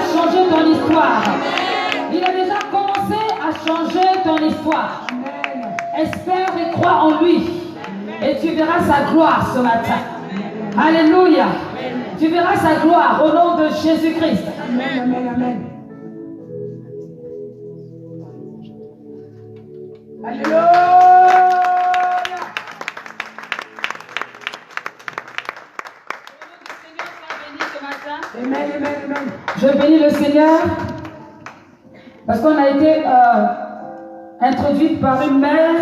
à changer ton histoire. Il a déjà commencé à changer ton histoire. Espère et crois en lui. Et tu verras sa gloire ce matin. Alléluia. Tu verras sa gloire au nom de Jésus-Christ. Amen, amen, amen. Alléluia. Amen, amen, amen. Je bénis le Seigneur parce qu'on a été introduite par une mère.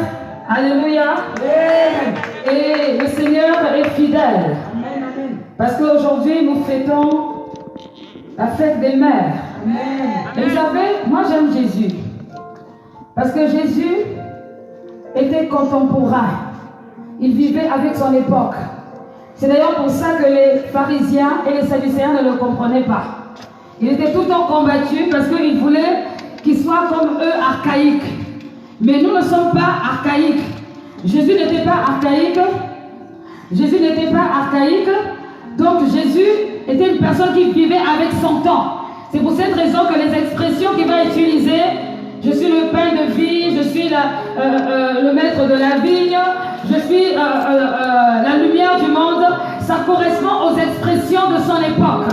Alléluia. Amen. Et le Seigneur est fidèle. Amen, amen. Parce qu'aujourd'hui, nous fêtons la fête des mères. Amen. Et vous savez, moi j'aime Jésus. Parce que Jésus était contemporain. Il vivait avec son époque. C'est d'ailleurs pour ça que les pharisiens et les sadducéens ne le comprenaient pas. Il était tout le temps combattu parce qu'ils voulaient qu'ils soient comme eux archaïques. Mais nous ne sommes pas archaïques. Jésus n'était pas archaïque. Jésus n'était pas archaïque. Donc Jésus était une personne qui vivait avec son temps. C'est pour cette raison que les expressions qu'il va utiliser, je suis le pain de vie, je suis le maître de la vigne, je suis la lumière du monde, ça correspond aux expressions de son époque.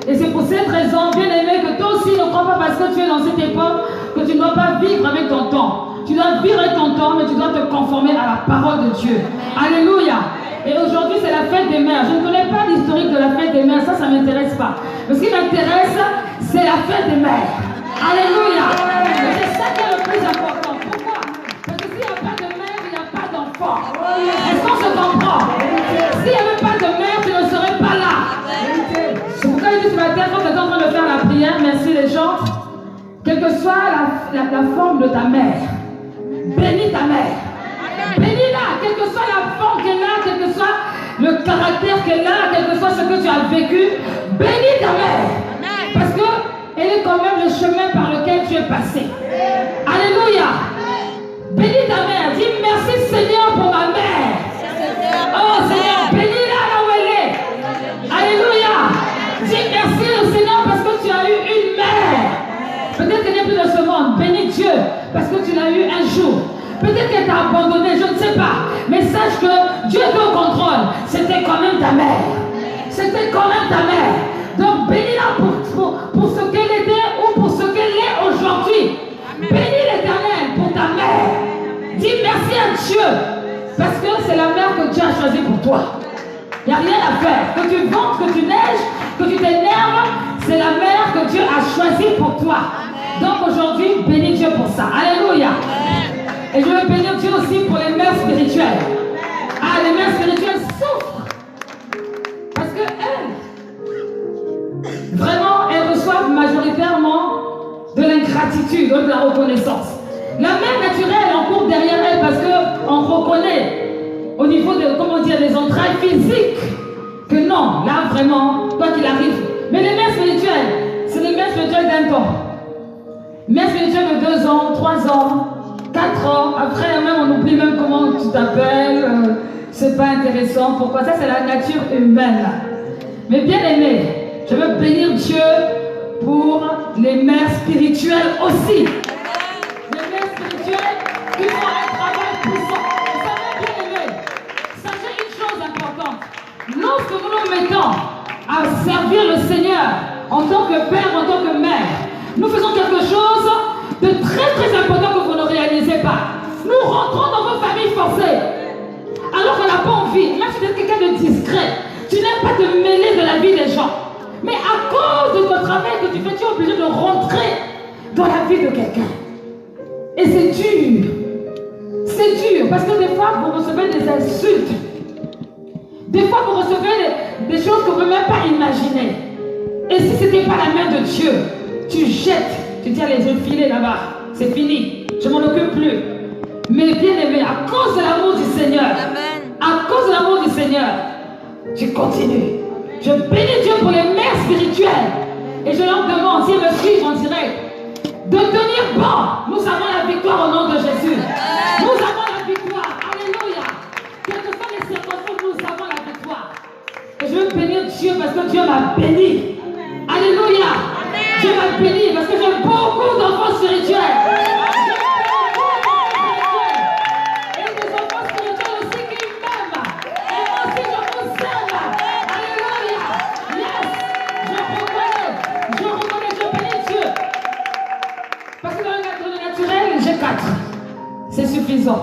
Et c'est pour cette raison, bien aimé, que toi aussi ne crois pas parce que tu es dans cette époque que tu ne dois pas vivre avec ton temps. Tu dois vivre avec ton temps, mais tu dois te conformer à la parole de Dieu. Alléluia. Et aujourd'hui, c'est la fête des mères. Je ne connais pas l'historique de la fête des mères, ça ne m'intéresse pas. Mais ce qui m'intéresse, c'est la fête des mères. Alléluia. Et c'est ça qui est le plus important. Pourquoi? Parce que s'il n'y a pas de mère, il n'y a pas d'enfant. Est-ce qu'on se comprend? S'il n'y avait pas de mère, tu ne serais pas là. C'est pourquoi il dit ce matin, quand tu es en train de faire la prière, merci les gens, quelle que soit la forme de ta mère, bénis ta mère. Bénis-la, quelle que soit la forme qu'elle a, quel que soit le caractère qu'elle a, quel que soit ce que tu as vécu, bénis ta mère. Parce qu'elle est quand même le chemin par lequel tu es passé. Alléluia. Bénis ta mère. Dis merci Seigneur pour ma mère. Oh Seigneur, bénis-la là où elle est. Alléluia. Dis merci au Seigneur parce que tu as eu une mère. Peut-être qu'elle n'est plus dans ce monde. Bénis Dieu parce que tu l'as eu un jour. Peut-être qu'elle t'a abandonné, je ne sais pas. Mais sache que Dieu est au contrôle. C'était quand même ta mère. C'était quand même ta mère. Donc bénis-la pour ce qu'elle était ou pour ce qu'elle est aujourd'hui. Bénis l'Éternel pour ta mère. Dis merci à Dieu. Parce que c'est la mère que Dieu a choisie pour toi. Il n'y a rien à faire. Que tu ventes, que tu neiges, que tu t'énerves, c'est la mère que Dieu a choisie pour toi. Donc aujourd'hui, bénis Dieu pour ça. Alléluia. Et je veux bénir Dieu aussi pour les mères spirituelles. Ah, les mères spirituelles souffrent. Parce qu'elles, vraiment, elles reçoivent majoritairement de l'ingratitude, de la reconnaissance. La mère naturelle, on court derrière elle parce qu'on reconnaît au niveau de, comment dire, des entrailles physiques que non, là vraiment, quoi qu'il arrive. Mais les mères spirituelles, c'est les mères spirituelles d'un temps. Mères spirituelles de 2 ans, 3 ans, 4 ans, après même on oublie même comment tu t'appelles, c'est pas intéressant. Pourquoi? Ça c'est la nature humaine. Mais bien aimé, je veux bénir Dieu pour les mères spirituelles aussi. Les mères spirituelles qui font un travail puissant. Vous savez, bien aimé, sachez une chose importante. Lorsque nous nous mettons à servir le Seigneur en tant que père, en tant que mère, nous faisons quelque chose de très très important que vous ne réalisez pas. Nous rentrons dans vos familles forcées. Alors qu'on n'a pas envie. Même si tu es quelqu'un de discret, tu n'aimes pas te mêler de la vie des gens. Mais à cause de ton travail que tu fais, tu es obligé de rentrer dans la vie de quelqu'un. Et c'est dur. C'est dur. Parce que des fois, vous recevez des insultes. Des fois, vous recevez des choses que vous ne pouvez même pas imaginer. Et si ce n'était pas la main de Dieu, tu jettes. Tu dis, allez, je vais filer là-bas. C'est fini. Je ne m'en occupe plus. Mais bien aimé, à cause de l'amour du Seigneur, à cause de l'amour du Seigneur, tu continues. Je bénis Dieu pour les mères spirituelles. Et je leur demande, si elles me suivent en direct, de tenir bon. Nous avons la victoire au nom de Jésus. Nous avons la victoire. Alléluia. Quelles que soient les circonstances, nous avons la victoire. Et je veux bénir Dieu parce que Dieu m'a béni. Alléluia. Je suffisant.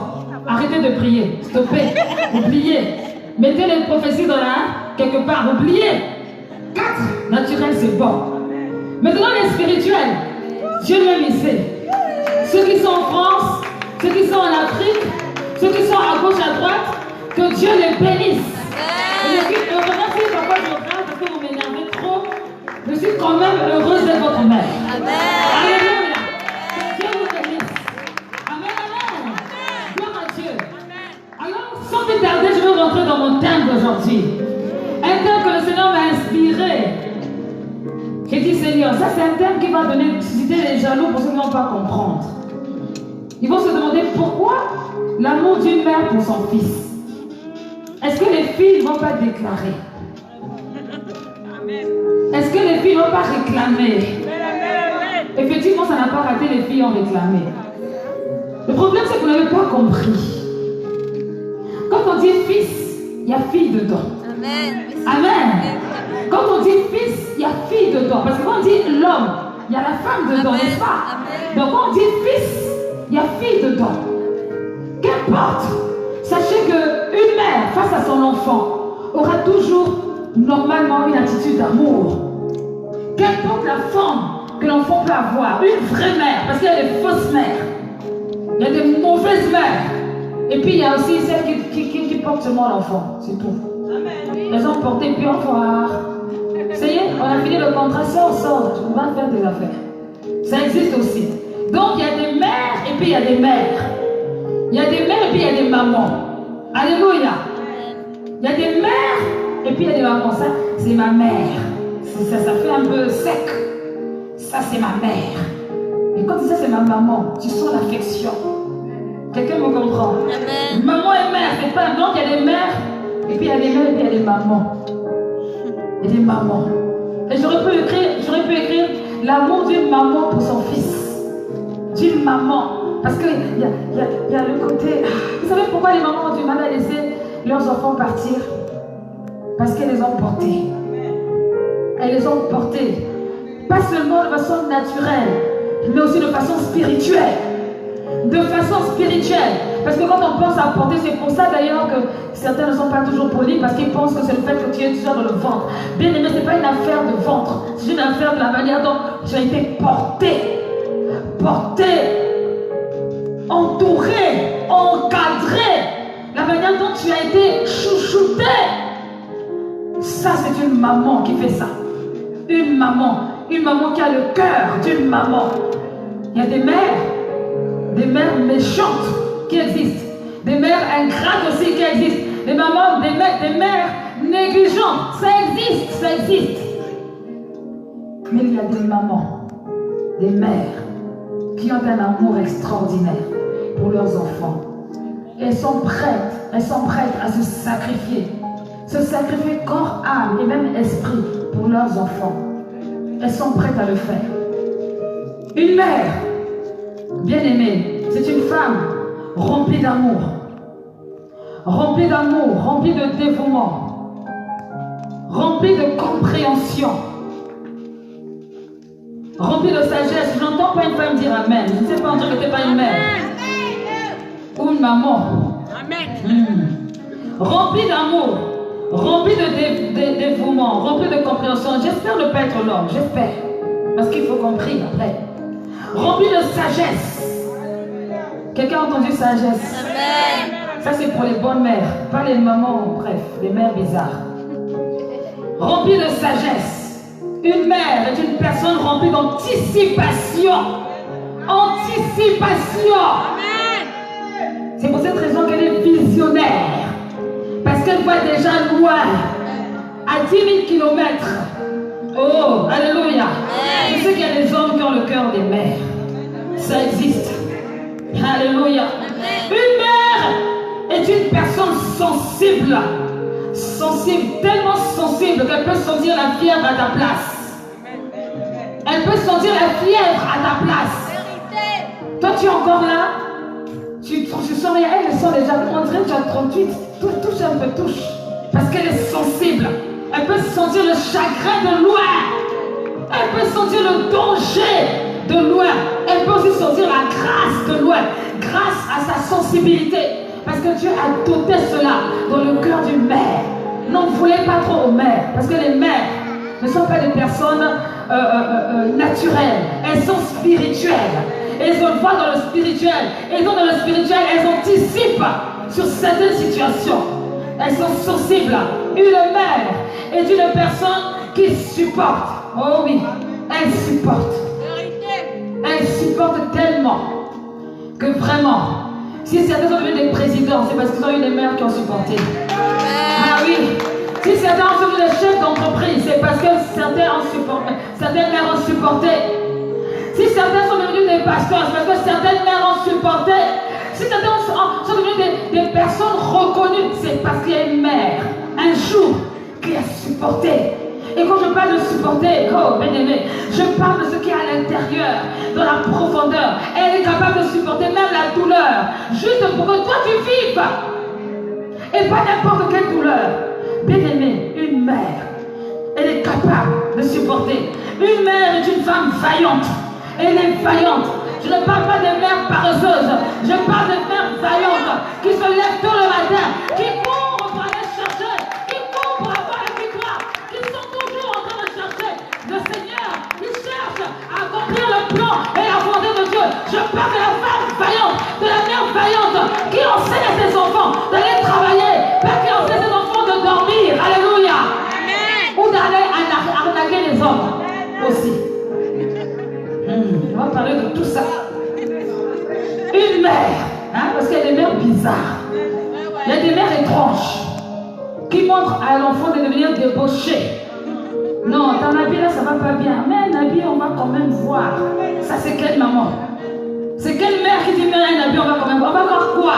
Arrêtez de prier. Stoppez. Oubliez. Mettez les prophéties dans la quelque part. Oubliez. 4. Naturel, c'est bon. Maintenant, les spirituels. Dieu lui sait. Ceux qui sont en France, ceux qui sont en Afrique, ceux qui sont à gauche, à droite, que Dieu les bénisse. Et je suis heureuse, pourquoi je regarde, parce que vous m'énervez trop. Je suis quand même heureuse d'être votre mère. Alléluia. Dieu vous bénisse. Amen, amen. Gloire à Dieu. Alors, sans plus tarder, je vais rentrer dans mon thème d'aujourd'hui. Un thème que le Seigneur m'a inspiré. J'ai dit, Seigneur, ça c'est un thème qui va donner, susciter les jaloux pour ceux qui ne vont pas comprendre. Ils vont se demander pourquoi l'amour d'une mère pour son fils. Est-ce que les filles ne vont pas déclarer? Est-ce que les filles ne vont pas réclamer? Effectivement, ça n'a pas raté, les filles ont réclamé. Le problème, c'est que vous n'avez pas compris. Quand on dit fils, il y a fille dedans. Amen. Quand on dit fils, il y a fille dedans. Parce que quand on dit l'homme, il y a la femme dedans, n'est-ce pas? Donc quand on dit fils, il y a fille dedans. Qu'importe. Sachez qu'une mère face à son enfant aura toujours normalement une attitude d'amour. Qu'importe la forme que l'enfant peut avoir, une vraie mère, parce qu'il y a des fausses mères, il y a des mauvaises mères, et puis il y a aussi celles qui portent seulement l'enfant, c'est tout. Elles ont porté puis au revoir. Ça y est, on a fini le contrat, sort, on va faire des affaires. Ça existe aussi. Donc il y a des mères et puis il y a des mères. Il y a des mères et puis il y a des mamans. Alléluia. Il y a des mères et puis il y a des mamans. Ça, c'est ma mère. Ça fait un peu sec. Ça, c'est ma mère. Et quand tu dis ça, c'est ma maman, tu sens l'affection. Quelqu'un me comprend? Amen. Maman et mère, c'est pas un nom. Il y a des mères et puis il y a des mères et puis il y a des mamans. Il y a des mamans. Et j'aurais pu écrire l'amour d'une maman pour son fils. D'une maman. Parce qu'il y a le côté... Vous savez pourquoi les mamans ont du mal à laisser leurs enfants partir? Parce qu'elles les ont portés. Elles les ont portés. Pas seulement de façon naturelle, mais aussi de façon spirituelle. De façon spirituelle. Parce que quand on pense à porter, c'est pour ça d'ailleurs que certains ne sont pas toujours polis, parce qu'ils pensent que c'est le fait que tu es toujours dans le ventre. Bien aimé, ce n'est pas une affaire de ventre. C'est une affaire de la manière dont tu as été porté. Porté. Entouré, encadré, la manière dont tu as été chouchouté. Ça, c'est une maman qui fait ça. Une maman qui a le cœur d'une maman. Il y a des mères méchantes qui existent, des mères ingrates aussi qui existent, des mamans, des mères négligentes. Ça existe. Mais il y a des mamans, des mères qui ont un amour extraordinaire pour leurs enfants. Elles sont prêtes à se sacrifier corps, âme et même esprit pour leurs enfants. Elles sont prêtes à le faire. Une mère bien aimée, c'est une femme remplie d'amour, remplie de dévouement, remplie de compréhension, rempli de sagesse. Je n'entends pas une femme dire Amen. Je ne sais pas en dire que tu n'es pas une mère. Ou une maman. Amen. Rempli d'amour, rempli de dévouement, rempli de compréhension. J'espère ne pas être l'homme, j'espère. Parce qu'il faut comprendre après. Rempli de sagesse. Quelqu'un a entendu sagesse? Amen. Ça c'est pour les bonnes mères, pas les mamans, bref, les mères bizarres. Rempli de sagesse. Une mère est une personne remplie d'anticipation. Anticipation. C'est pour cette raison qu'elle est visionnaire. Parce qu'elle voit déjà loin, à 10 000 km. Oh, alléluia. Je sais qu'il y a des hommes qui ont le cœur des mères. Ça existe. Alléluia. Une mère est une personne sensible. Tellement sensible qu'elle peut sentir la fièvre à ta place. Elle peut sentir la fièvre à ta place. Toi, tu es encore là. Tu sens rien. Elle sent déjà. On dirait que tu as 38. Touche un peu, touche. Parce qu'elle est sensible. Elle peut sentir le chagrin de loin. Elle peut sentir le danger de loin. Elle peut aussi sortir la grâce de loin, grâce à sa sensibilité. Parce que Dieu a doté cela dans le cœur du maire. N'en voulez pas trop aux mères, parce que les mères ne sont pas des personnes naturelles, elles sont spirituelles. Elles ont voix dans le spirituel, elles ont dans le spirituel, elles anticipent sur certaines situations. Elles sont sensibles. Une mère est une personne qui supporte. Oh oui, elle supporte. Elle supporte tellement que vraiment, si certains sont devenus des présidents, c'est parce qu'ils ont eu des mères qui ont supporté. Ah oui. Si certains sont devenus des chefs d'entreprise, c'est parce que certaines mères ont supporté. Si certains sont devenus des pasteurs, c'est parce que certaines mères ont supporté. Si certains sont devenus des personnes reconnues, c'est parce qu'il y a une mère, un jour, qui a supporté. Et quand je parle de supporter, oh bien-aimé, je parle de ce qui est à l'intérieur, dans la profondeur. Elle est capable de supporter même la douleur, juste pour que toi tu vives. Et pas n'importe quelle douleur. Bien-aimé, une mère, elle est capable de supporter. Une mère est une femme vaillante. Elle est vaillante. Je ne parle pas des mères paresseuses. Je parle des mères vaillantes qui se lèvent tôt le matin, qui courent pour aller chercher, qui courent pour avoir la victoire, qui sont toujours en train de chercher le Seigneur, qui cherchent à accomplir le plan et la volonté de Dieu. Je parle de la femme vaillante, de la mère vaillante qui enseigne à ses enfants d'aller travailler, pas qui enseigne à ses enfants de dormir. Alléluia. Amen. Ou d'aller arnaquer les hommes aussi. On va parler de tout ça. Une mère, hein, parce qu'il y a des mères bizarres. Il y a des mères étranges qui montrent à l'enfant de devenir débauché. Non, ton habit là, ça va pas bien. Mais un habit, on va quand même voir. Ça, c'est quelle maman? C'est quelle mère qui dit, mais un habit, on va quand même voir. On va voir quoi?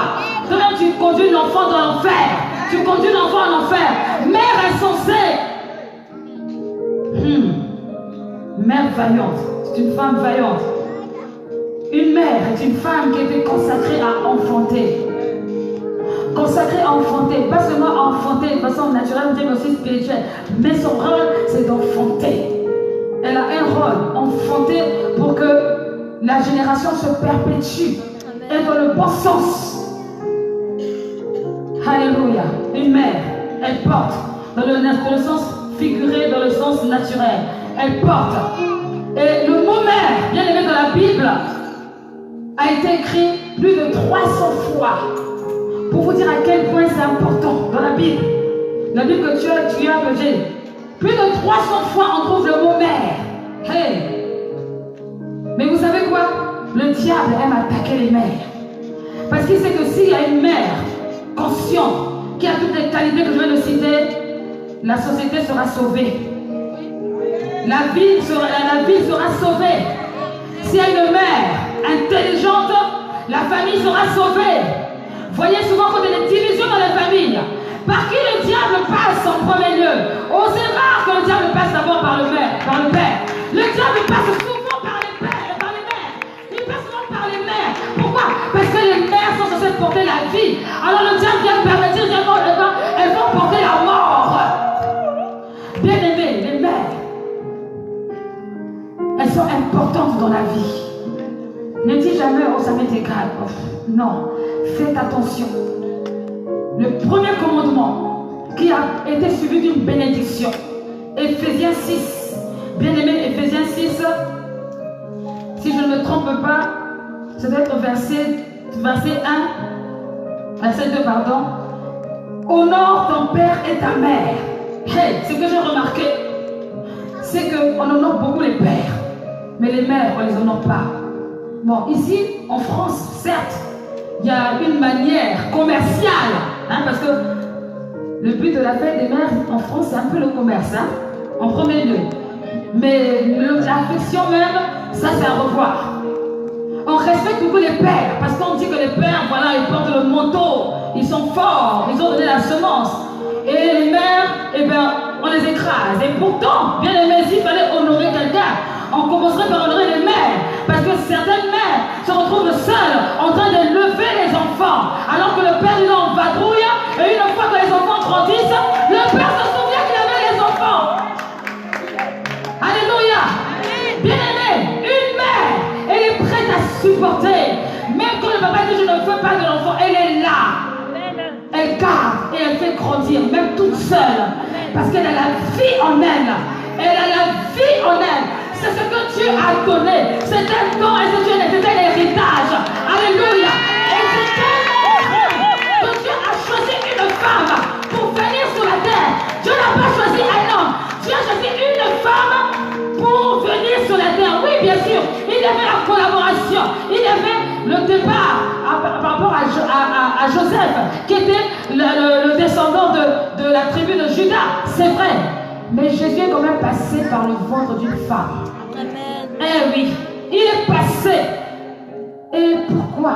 Toi-même, tu conduis l'enfant dans l'enfer. Tu conduis l'enfant à l'enfer. Mère insensée. Mère vaillante. C'est une femme vaillante. Une mère est une femme qui était consacrée à enfanter. Consacrée à enfanter, pas seulement à enfanter de façon naturelle, mais aussi spirituelle. Mais son rôle, c'est d'enfanter. Elle a un rôle, enfanter, pour que la génération se perpétue et dans le bon sens. Alléluia. Une mère, elle porte dans le sens figuré, dans le sens naturel. Elle porte. Et le mot mère, bien aimé dans la Bible, a été écrit plus de 300 fois pour vous dire à quel point c'est important dans la Bible. La Bible que tu as que plus de 300 fois on trouve le mot mère. Hey. Mais vous savez quoi? Le diable aime attaquer les mères. Parce qu'il sait que s'il y a une mère consciente qui a toutes les qualités que je viens de citer, la société sera sauvée. La ville sera sauvée. S'il y a une mère intelligente, la famille sera sauvée. Voyez souvent quand il y a des divisions dans les familles. Par qui le diable passe en premier lieu? Oh, c'est rare que le diable passe d'abord par le père. Le diable passe souvent par les pères et par les mères. Il passe souvent par les mères. Pourquoi? Parce que les mères sont censées porter la vie. Alors le diable vient permettre, elles vont porter la mort. Bien aimés, les mères, elles sont importantes dans la vie. Ne dis jamais, oh ça m'est égal. Oh, non, faites attention. Le premier commandement qui a été suivi d'une bénédiction. Éphésiens 6. Bien aimé, Éphésiens 6. Si je ne me trompe pas, ça doit être verset 1. Verset 2, pardon. Honore ton père et ta mère. Hey, ce que j'ai remarqué, c'est qu'on honore beaucoup les pères. Mais les mères, on ne les honore pas. Bon, ici, en France, certes, il y a une manière commerciale, hein, parce que le but de la fête des mères en France, c'est un peu le commerce, hein, en premier lieu. Mais l'affection même, ça c'est à revoir. On respecte beaucoup les pères, parce qu'on dit que les pères, voilà, ils portent le manteau, ils sont forts, ils ont donné la semence. Et les mères, eh bien, on les écrase. Et pourtant, bien aimé, s'il fallait honorer quelqu'un, on commencerait par honorer les mères. Parce que certaines mères se retrouvent seules en train de lever les enfants. Alors que le père est en vadrouille. Et une fois que les enfants grandissent, le père se souvient qu'il avait les enfants. Alléluia. Bien aimé, une mère, elle est prête à seule. Parce qu'elle a la vie en elle. Elle a la vie en elle. C'est ce que Dieu a donné. C'est un don et c'est un héritage. Alléluia. Et c'est tellement vrai que Dieu a choisi une femme pour venir sur la terre. Dieu n'a pas choisi un homme. Dieu a choisi une femme pour venir sur la terre. Oui, bien sûr. Il y avait la collaboration. Il y avait le départ par rapport à Joseph, qui était le descendant de la tribu de Juda. C'est vrai. Mais Jésus est quand même passé par le ventre d'une femme. Amen. Eh oui, il est passé. Et pourquoi?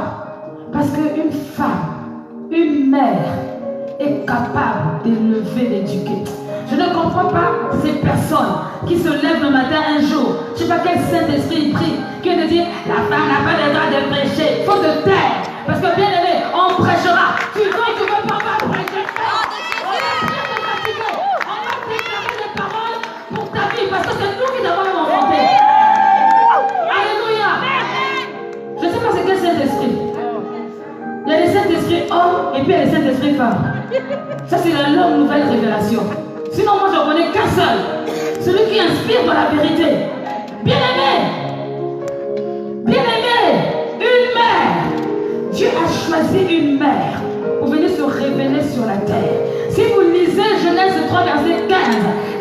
Parce qu'une femme, une mère, est capable d'élever, d'éduquer. Je ne comprends pas ces personnes qui se lèvent le matin un jour. Je ne sais pas quel Saint-Esprit prie, qui vient de dire la femme n'a pas le droit de prêcher. Il faut de taire. Parce que bien aimé, on prêchera. Tu veux, tu veux pas prêcher. Parce que c'est nous qui devons inventé. Alléluia. Je ne sais pas c'est quel Saint-Esprit. Il y a les Saint-Esprits hommes et puis il y a les Saint-Esprits femmes. Ça c'est la longue nouvelle révélation. Sinon moi je ne connais qu'un seul. Celui qui inspire dans la vérité. Bien-aimé, une mère. Dieu a choisi une mère pour venir se révéler sur la terre. Si vous lisez Genèse 3 verset 15,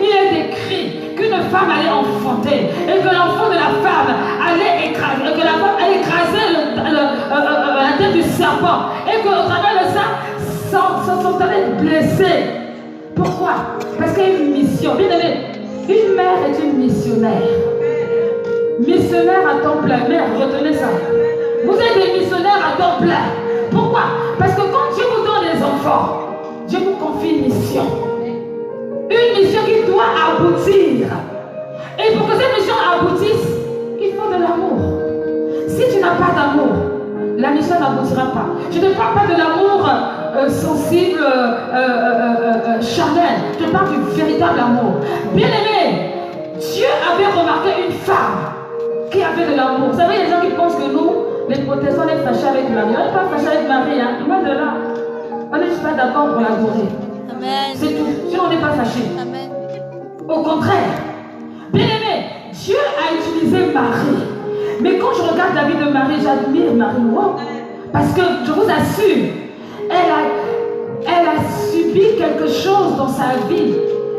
il est écrit qu'une femme allait enfanter et que l'enfant de la femme allait écraser, et que la femme allait écraser la tête du serpent et qu'au travers de ça, son talent est blessé. Pourquoi? Parce qu'il y a une mission. Bien aimé, une mère est une missionnaire. Missionnaire à temps plein. Mère, retenez ça. Vous êtes des missionnaires à temps plein. Pourquoi? Parce que quand Dieu vous donne des enfants, Dieu vous confie une mission. Une mission qui doit aboutir. Et pour que cette mission aboutisse, il faut de l'amour. Si tu n'as pas d'amour, la mission n'aboutira pas. Je ne parle pas de l'amour sensible, charnel. Je parle du véritable amour. Bien aimé, Dieu avait remarqué une femme qui avait de l'amour. Vous savez, il y a des gens qui pensent que nous, les protestants, on est fâchés avec Marie. On n'est pas fâchés avec Marie. Hein. Loin de là. On n'est juste pas d'accord pour l'adorer. C'est tout. Sinon, on n'est pas fâchés. Amen. Au contraire. Bien aimé, Dieu a utilisé Marie. Mais quand je regarde la vie de Marie, j'admire Marie. Wow. Parce que, je vous assure, elle a subi quelque chose dans sa vie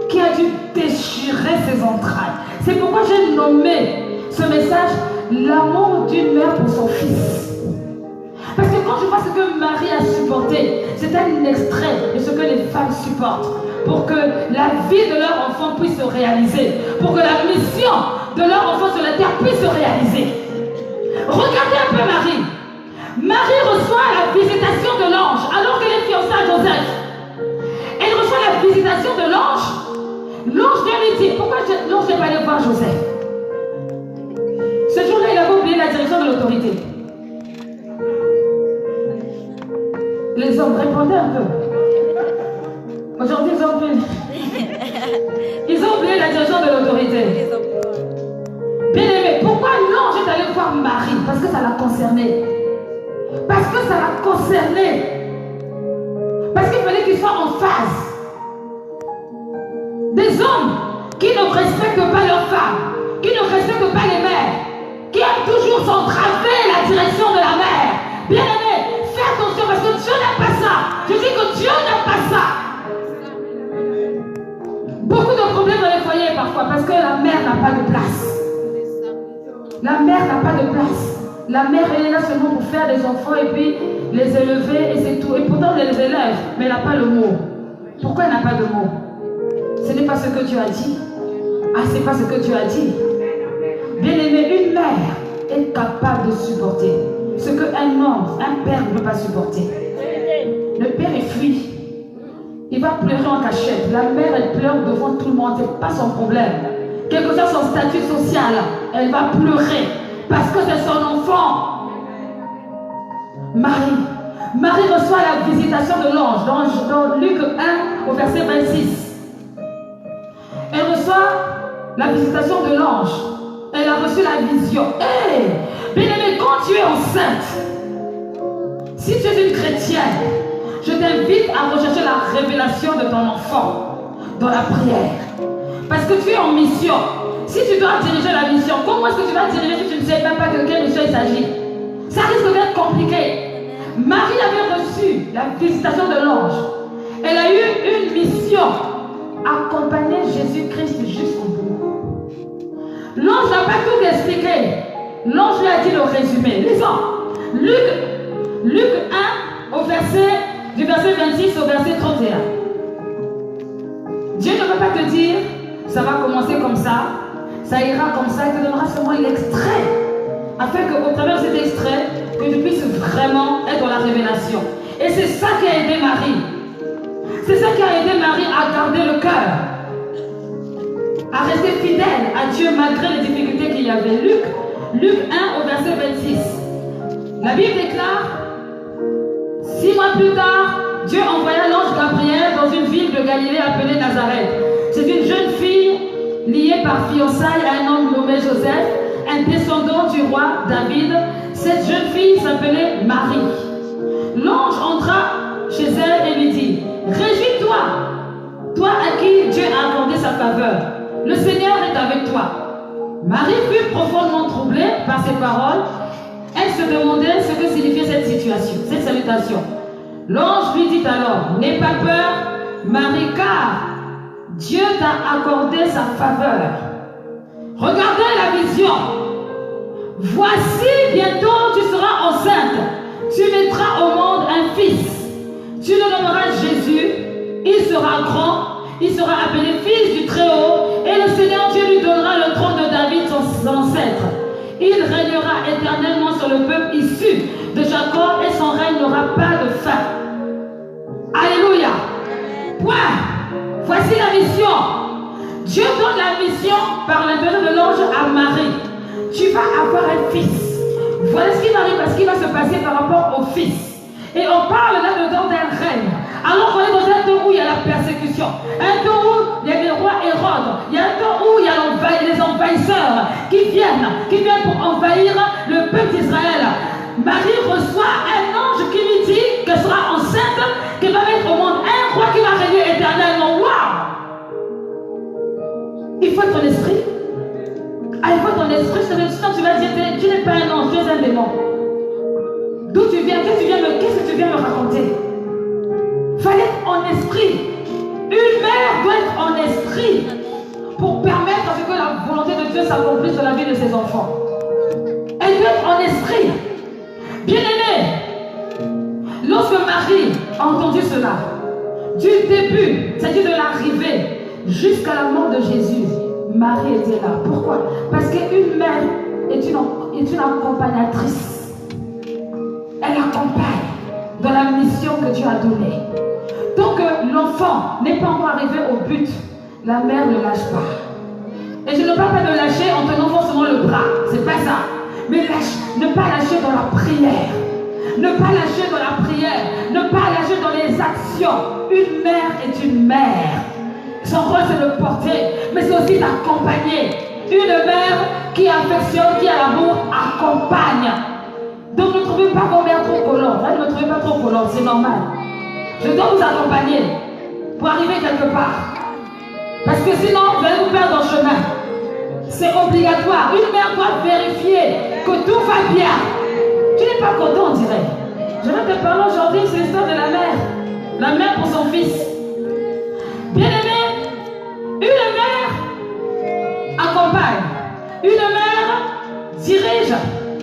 qui a dû déchirer ses entrailles. C'est pourquoi j'ai nommé ce message l'amour d'une mère pour son fils. Parce que quand je vois ce que Marie a supporté, c'est un extrait de ce que les femmes supportent pour que la vie de leur enfant puisse se réaliser, pour que la mission de leur enfant sur la terre puisse se réaliser. Regardez un peu Marie. Marie reçoit la visitation de l'ange alors qu'elle est fiancée à Joseph. Elle reçoit la visitation de l'ange. L'ange vient lui dire, pourquoi l'ange n'est pas allé voir Joseph? Ce jour-là, il avait oublié la direction de l'autorité. Les hommes, répondez un peu. Aujourd'hui, ils ont oublié la direction de l'autorité. Bien aimé, pourquoi l'ange est allé voir Marie? Parce que ça l'a concerné. Parce que ça l'a concerné. Parce qu'il fallait qu'il soit en phase. Des hommes qui ne respectent pas leurs femmes, qui ne respectent pas les mères, qui aiment toujours s'entraver la direction de la mère. Bien aimé, fais attention parce que Dieu n'aime pas ça. Je dis que Dieu n'aime pas ça. Beaucoup de problèmes dans les foyers parfois parce que la mère n'a pas de place. La mère n'a pas de place. La mère elle est là seulement pour faire des enfants et puis les élever et c'est tout. Et pourtant elle les élève, mais elle n'a pas le mot. Pourquoi elle n'a pas de mot? Ce n'est pas ce que Dieu a dit. Ah, c'est pas ce que Dieu a dit. Bien aimé, une mère est capable de supporter ce qu'un homme, un père ne peut pas supporter. Le père est fui. Il va pleurer en cachette. La mère, elle pleure devant tout le monde. Ce n'est pas son problème. Quel que soit son statut social, elle va pleurer parce que c'est son enfant. Marie reçoit la visitation de l'ange dans Luc 1 au verset 26. Elle reçoit la visitation de l'ange. Elle a reçu la vision. Hey, bien aimé, quand tu es enceinte, si tu es une chrétienne, je t'invite à rechercher la révélation de ton enfant. dans la prière. Parce que tu es en mission. Si tu dois diriger la mission, comment est-ce que tu vas diriger si tu ne sais même pas de quelle mission il s'agit? Ça risque d'être compliqué. Marie avait reçu la visitation de l'ange. Elle a eu une mission, accompagner Jésus-Christ jusqu'au bout. L'ange n'a pas tout expliqué. L'ange lui a dit le résumé. Lisons. Luc 1, du verset 26 au verset 31. Dieu ne peut pas te dire, ça va commencer comme ça ira comme ça, il te donnera seulement l'extrait, afin qu'au travers de cet extrait, que tu puisses vraiment être dans la révélation. Et c'est ça qui a aidé Marie. C'est ça qui a aidé Marie à garder le cœur, à rester fidèle à Dieu malgré les difficultés qu'il y avait. Luc 1 au verset 26. La Bible déclare, 6 mois plus tard, Dieu envoya l'ange Gabriel dans une ville de Galilée appelée Nazareth. C'est une jeune fille liée par fiançailles à un homme nommé Joseph, un descendant du roi David. Cette jeune fille s'appelait Marie. L'ange entra chez elle et lui dit, réjouis-toi, toi à qui Dieu a accordé sa faveur. Le Seigneur est avec toi. Marie fut profondément troublée par ces paroles. Elle se demandait ce que signifiait cette situation, cette salutation. L'ange lui dit alors, n'aie pas peur, Marie, car Dieu t'a accordé sa faveur. Regardez la vision. Voici, bientôt tu seras enceinte. Tu mettras au monde un fils. Tu le nommeras Jésus. Il sera grand. Il sera appelé fils du Très-Haut. Et le Seigneur Dieu lui donnera le trône de David, son ancêtre. Il régnera éternellement sur le peuple issu de Jacob et son règne n'aura pas de fin. Alléluia. Point. Voici la mission. Dieu donne la mission par l'intermédiaire de l'ange à Marie. Tu vas avoir un fils. Voilà ce qui m'arrive, parce qu'il va se passer par rapport au fils. Et on parle là-dedans d'un règne. Alors qu'on est dans un temps où il y a la persécution, un temps où il y a le roi Hérode, il y a un temps où il y a les envahisseurs qui viennent pour envahir le peuple d'Israël. Marie reçoit un ange qui lui dit qu'elle sera enceinte, qu'elle va mettre au monde un roi qui va régner éternellement. Waouh! Il faut être en esprit. Il faut être en esprit. Sinon tu vas dire, tu n'es pas un ange, tu es un démon. D'où tu viens? Qu'est-ce que tu viens me raconter? Fallait être en esprit. Une mère doit être en esprit pour permettre à ce que la volonté de Dieu s'accomplisse dans la vie de ses enfants. Elle doit être en esprit. Bien-aimée, lorsque Marie a entendu cela, du début, c'est-à-dire de l'arrivée jusqu'à la mort de Jésus, Marie était là. Pourquoi? Parce qu'une mère est une accompagnatrice. Elle accompagne dans la mission que Dieu a donnée. Tant que l'enfant n'est pas encore arrivé au but, la mère ne lâche pas. Et je ne parle pas de lâcher en tenant forcément le bras, c'est pas ça. Mais ne pas lâcher dans la prière. Ne pas lâcher dans la prière. Ne pas lâcher dans les actions. Une mère est une mère. Son rôle c'est de porter, mais c'est aussi d'accompagner. Une mère qui affectionne, qui a l'amour, accompagne. Donc ne trouvez pas vos mères trop collantes. Ne me trouvez pas trop collantes, c'est normal. Je dois vous accompagner pour arriver quelque part. Parce que sinon, vous allez vous perdre en chemin. C'est obligatoire. Une mère doit vérifier que tout va bien. Tu n'es pas content, on dirait. Je vais te parler aujourd'hui, c'est l'histoire de la mère. La mère pour son fils. Bien-aimé, une mère accompagne. Une mère dirige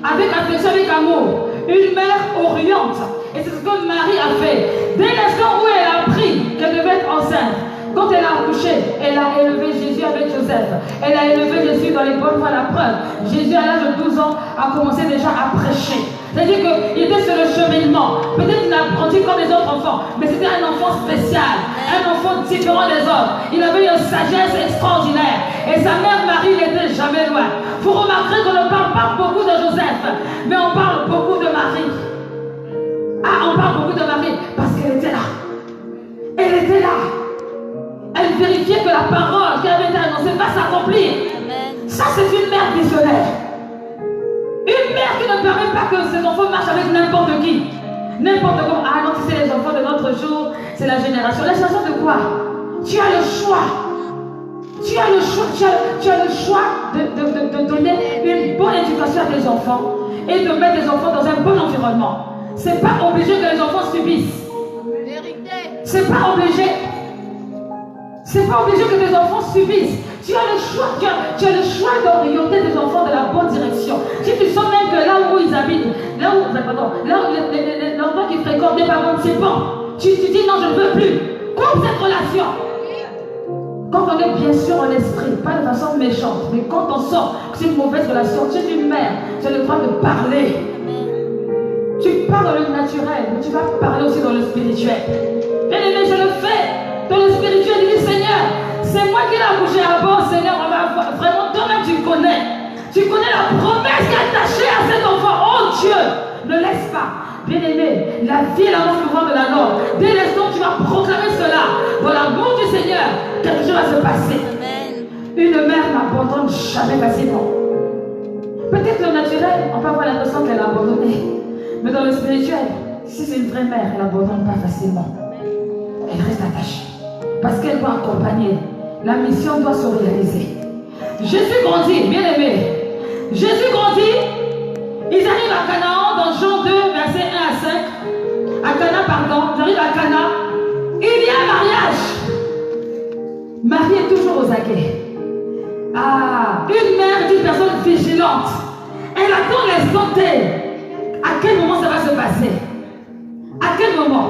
avec affection, avec amour. Une mère oriente. Et c'est ce que Marie a fait. Dès l'instant où elle a appris qu'elle devait être enceinte, quand elle a accouché, elle a élevé Jésus avec Joseph. Elle a élevé Jésus dans les bonnes voies. La preuve, Jésus à l'âge de 12 ans a commencé déjà à prêcher. C'est-à-dire qu'il était sur le cheminement. Peut-être qu'il a grandi comme les autres enfants, mais c'était un enfant spécial, un enfant différent des autres. Il avait une sagesse extraordinaire. Et sa mère Marie n'était jamais loin. Vous remarquerez qu'on ne parle pas beaucoup de Joseph, mais on parle beaucoup de Marie. On parle beaucoup de Marie parce qu'elle était là. Elle était là. Elle vérifiait que la parole qui avait été annoncée va s'accomplir. Ça, c'est une mère visionnaire. Une mère qui ne permet pas que ses enfants marchent avec n'importe qui. N'importe comment. Ah non, c'est les enfants de notre jour, c'est la génération. La génération de quoi? Tu as le choix. Tu as le choix, tu as le choix de donner une bonne éducation à tes enfants et de mettre les enfants dans un bon environnement. C'est pas obligé que les enfants subissent. C'est pas obligé. C'est pas obligé que tes enfants subissent. Tu as le choix, tu as le choix d'orienter tes enfants dans la bonne direction. Si tu sens même que là où ils habitent, là où l'endroit qu'ils fréquentent n'est pas bon, c'est bon. Tu dis non, je ne veux plus. Coupe cette relation. Quand on est bien sûr en esprit, pas de façon méchante, mais quand on sent que c'est une mauvaise relation, tu es une mère, tu as le droit de parler. Tu parles dans le naturel, mais tu vas parler aussi dans le spirituel. Bien aimé, je le fais. Dans le spirituel, il dit Seigneur, c'est moi qui l'ai accouché à bord, Seigneur, on va vraiment, toi-même tu connais. Tu connais la promesse qui est attachée à cet enfant. Oh Dieu, ne laisse pas. Bien aimé, la vie est la mort de la norme. Dès l'instant où tu vas proclamer cela, dans l'amour du Seigneur, quelque chose va se passer. Amen. Une mère n'abandonne jamais facilement. Peut-être le naturel, on peut avoir l'impression qu'elle a abandonné. Mais dans le spirituel, si c'est une vraie mère, elle n'abandonne pas facilement. Elle reste attachée. Parce qu'elle doit accompagner. La mission doit se réaliser. Jésus grandit, bien aimé. Jésus grandit. Ils arrivent à Canaan dans Jean 2, versets 1 à 5. À Cana, pardon. Ils arrivent à Cana. Il y a un mariage. Marie est toujours aux aguets. Ah, une mère est une personne vigilante. Elle attend l'instant T. À quel moment ça va se passer? À quel moment?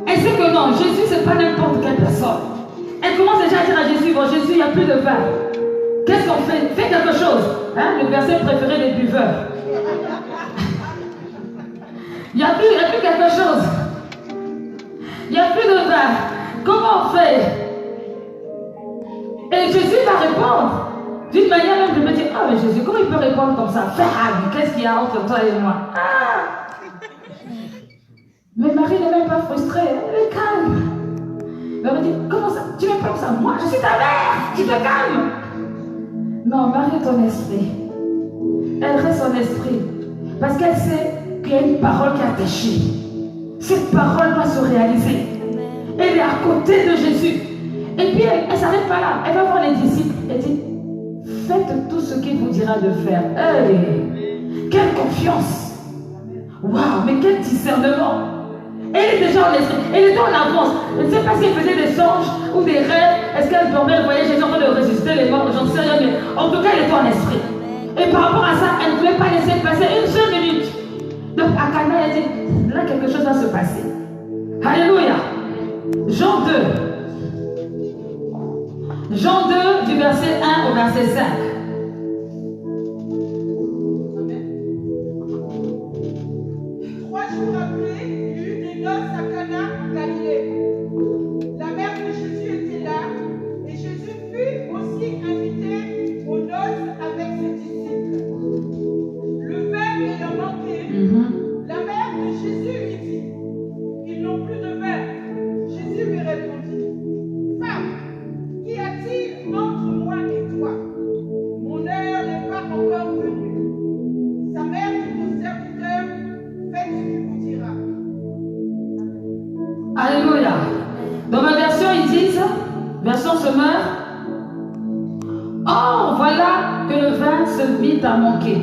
Elle sait que non, Jésus, c'est pas n'importe quelle personne. Elle commence déjà à dire à Jésus, bon Jésus, il n'y a plus de vin. Qu'est-ce qu'on fait? Fais quelque chose. Hein? Le verset préféré des buveurs. Il n'y a plus quelque chose. Il n'y a plus de vin. Comment on fait? Et Jésus va répondre. D'une manière même, je me dis, ah mais Jésus, comment il peut répondre comme ça? Ferme, qu'est-ce qu'il y a entre toi et moi? Ah! Mais Marie n'est même pas frustrée, elle est calme. Elle me dit, comment ça? Tu m'aimes pas comme ça? Moi, je suis ta mère, tu te calmes. Non, Marie est ton esprit. Elle reste son esprit. Parce qu'elle sait qu'il y a une parole qui est attachée. Cette parole doit se réaliser. Elle est à côté de Jésus. Et puis elle ne s'arrête pas là. Elle va voir les disciples. Elle dit, faites tout ce qu'il vous dira de faire. Hey, quelle confiance. Waouh, mais quel discernement. Elle est déjà en esprit. Elle était en avance. Je ne sais pas si elle faisait des songes ou des rêves. Est-ce qu'elle dormait, elle voyait Jésus en train de ressusciter les morts? J'en sais rien, mais en tout cas, elle était en esprit. Et par rapport à ça, elle ne pouvait pas laisser passer une seule minute. Donc à Cana, elle dit, là, quelque chose va se passer. Alléluia. Jean 2. Jean 2, du verset 1 au verset 5. Alléluia. Dans ma version, ils disent, version semeur, or voilà que le vin se mit à manquer.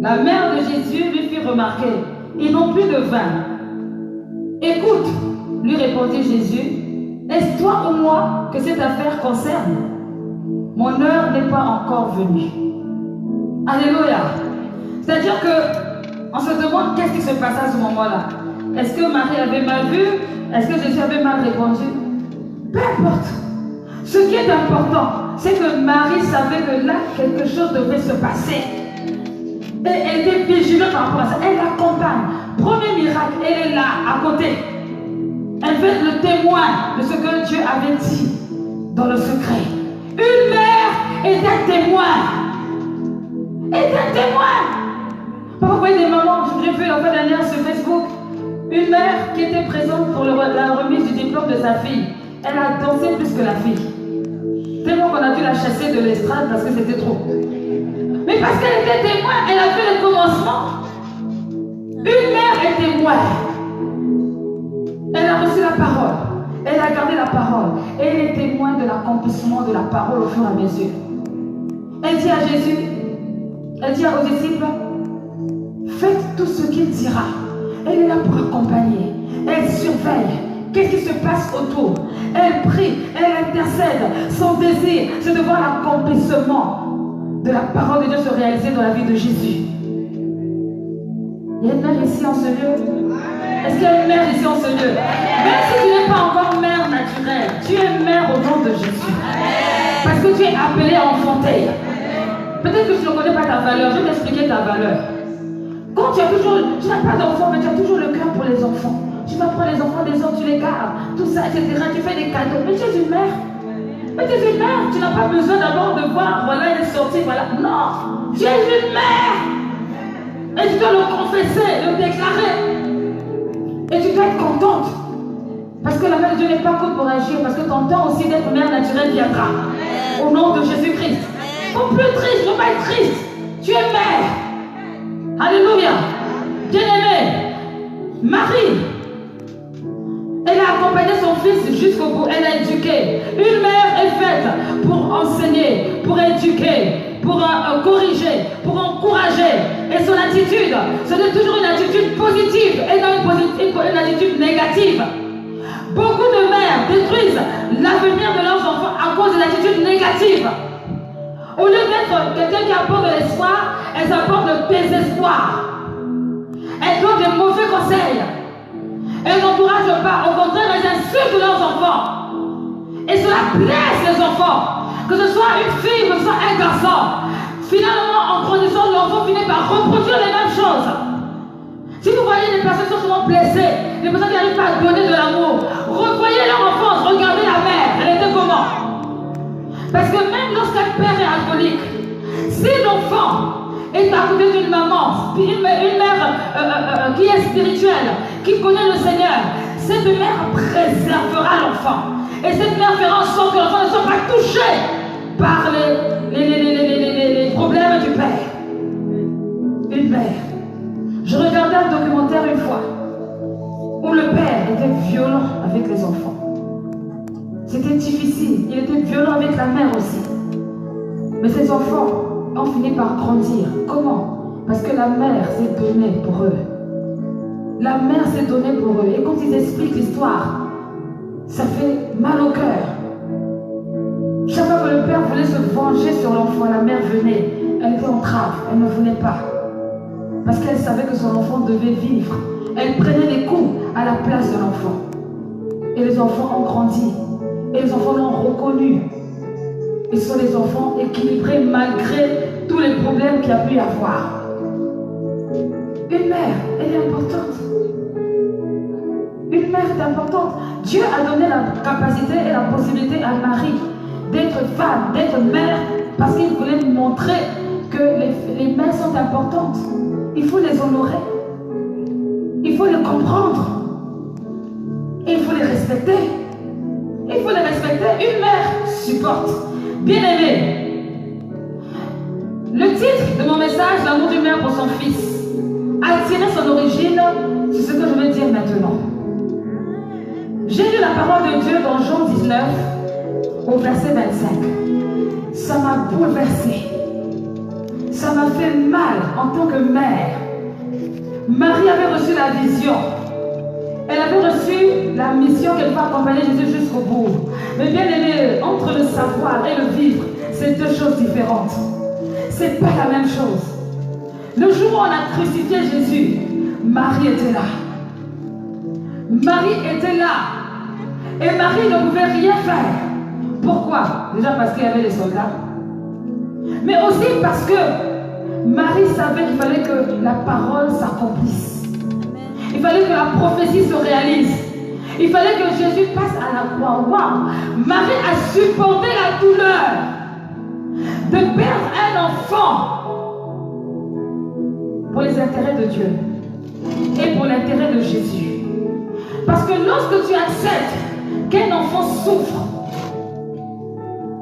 La mère de Jésus lui fit remarquer, ils n'ont plus de vin. Écoute, lui répondit Jésus, est-ce toi ou moi que cette affaire concerne? Mon heure n'est pas encore venue. Alléluia. C'est-à-dire que on se demande qu'est-ce qui se passe à ce moment-là. Est-ce que Marie avait mal vu? Est-ce que Jésus avait mal répondu? Peu importe. Ce qui est important, c'est que Marie savait que là, quelque chose devait se passer. Et elle était vigilante par rapport à ça. Elle l'accompagne. Premier miracle, elle est là, à côté. Elle fait le témoin de ce que Dieu avait dit dans le secret. Une mère est un témoin. Est un témoin. Vous voyez des mamans, j'ai vu la fois dernière sur Facebook, une mère qui était présente pour la remise du diplôme de sa fille. Elle a dansé plus que la fille. Tellement qu'on a dû la chasser de l'estrade parce que c'était trop. Mais parce qu'elle était témoin, elle a fait le commencement. Une mère est témoin. Elle a reçu la parole. Elle a gardé la parole. Et elle est témoin de l'accomplissement de la parole au fur et à mesure. Elle dit à Jésus, elle dit aux disciples, faites tout ce qu'il dira. Elle est là pour accompagner. Elle surveille. Qu'est-ce qui se passe autour? Elle prie, elle intercède. Son désir, c'est de voir l'accomplissement de la parole de Dieu se réaliser dans la vie de Jésus. Il y a une mère ici en ce lieu? Est-ce qu'il y a une mère ici en ce lieu? Même si tu n'es pas encore mère naturelle, tu es mère au nom de Jésus. Parce que tu es appelée à enfanter. Peut-être que tu ne connais pas ta valeur. Je vais t'expliquer ta valeur. Quand tu n'as pas d'enfant, mais tu as toujours le cœur pour les enfants. Tu vas prendre les enfants des autres, tu les gardes, tout ça, etc. Tu fais des cadeaux. Mais tu es une mère. Mais tu es une mère. Tu n'as pas besoin d'abord de voir, voilà, elle est sortie, voilà. Non. Tu es une mère. Et tu dois le confesser, le déclarer. Et tu dois être contente. Parce que la mère de Dieu n'est pas contente pour agir. Parce que ton temps aussi d'être mère naturelle viendra. Au nom de Jésus-Christ. Il ne faut plus être triste, il ne faut pas être triste. Tu es mère. Alléluia. Bien-aimée, Marie, elle a accompagné son fils jusqu'au bout. Elle a éduqué. Une mère est faite pour enseigner, pour éduquer, pour corriger, pour encourager. Et son attitude, ce n'est toujours une attitude positive et non une attitude négative. Beaucoup de mères détruisent l'avenir de leurs enfants à cause de l'attitude négative. Au lieu d'être quelqu'un qui apporte de l'espoir, elles apportent le désespoir. Elles donnent des mauvais conseils. Elles n'encouragent pas. Au contraire, elles insultent leurs enfants. Et cela blesse les enfants. Que ce soit une fille, que ce soit un garçon. Finalement, en grandissant, l'enfant finit par reproduire les mêmes choses. Si vous voyez des personnes qui sont souvent blessées, des personnes qui n'arrivent pas à donner de l'amour, revoyez leur enfance, regardez la mère. Elle était comment? Parce que même lorsqu'un père est alcoolique, si l'enfant est à côté d'une maman, une mère qui est spirituelle, qui connaît le Seigneur, cette mère préservera l'enfant. Et cette mère fera en sorte que l'enfant ne soit pas touché par les problèmes du père. Une mère. Je regardais un documentaire une fois où le père était violent avec les enfants. C'était difficile. Il était violent avec la mère aussi. Mais ces enfants ont fini par grandir. Comment? Parce que la mère s'est donnée pour eux. La mère s'est donnée pour eux. Et quand ils expliquent l'histoire, ça fait mal au cœur. Chaque fois que le père voulait se venger sur l'enfant, la mère venait. Elle était en trave. Elle ne voulait pas. Parce qu'elle savait que son enfant devait vivre. Elle prenait des coups à la place de l'enfant. Et les enfants ont grandi. Et les enfants l'ont reconnu. Ils sont des enfants équilibrés malgré tous les problèmes qu'il y a pu y avoir. Une mère, elle est importante. Une mère est importante. Dieu a donné la capacité et la possibilité à Marie d'être femme, d'être mère, parce qu'il voulait nous montrer que les mères sont importantes. Il faut les honorer. Il faut les comprendre. Et il faut les respecter. Il faut les respecter. Une mère supporte. Bien-aimé, le titre de mon message, l'amour d'une mère pour son fils, a tiré son origine sur ce que je vais dire maintenant. J'ai lu la parole de Dieu dans Jean 19, au verset 25. Ça m'a bouleversée. Ça m'a fait mal en tant que mère. Marie avait reçu la vision. Elle avait reçu la mission qu'elle va accompagner Jésus jusqu'au bout. Mais bien aimé, entre le savoir et le vivre, c'est deux choses différentes. C'est pas la même chose. Le jour où on a crucifié Jésus, Marie était là. Marie était là. Et Marie ne pouvait rien faire. Pourquoi? Déjà parce qu'il y avait les soldats. Mais aussi parce que Marie savait qu'il fallait que la parole s'accomplisse. Il fallait que la prophétie se réalise. Il fallait que Jésus passe à la croix. Wow. Marie a supporté la douleur de perdre un enfant pour les intérêts de Dieu et pour l'intérêt de Jésus. Parce que lorsque tu acceptes qu'un enfant souffre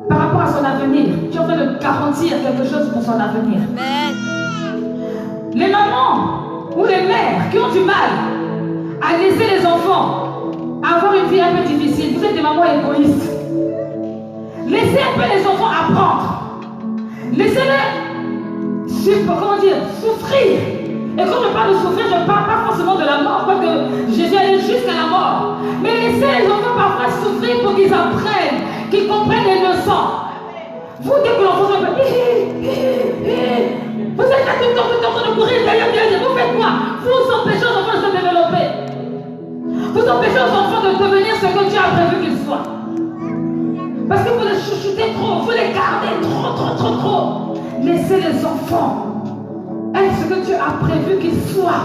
par rapport à son avenir, tu es en train de garantir quelque chose pour son avenir. Les mamans ou les mères qui ont du mal à laisser les enfants avoir une vie un peu difficile, des mamans égoïstes. Laissez un peu les enfants apprendre. Laissez-les, comment dire, souffrir. Et quand je parle de souffrir, je ne parle pas forcément de la mort, parce que Jésus allait jusqu'à la mort. Mais laissez les enfants parfois souffrir pour qu'ils apprennent, qu'ils comprennent les leçons. Vous, dès que l'enfant se fait, vous êtes là tout le temps en train de courir derrière, vous faites quoi? Vous empêchez aux enfants de se développer. Vous empêchez aux enfants de devenir ce que Dieu a prévu qu'ils soient. Parce que vous les chouchoutez trop, vous les gardez trop. Laissez les enfants être ce que Dieu a prévu qu'ils soient.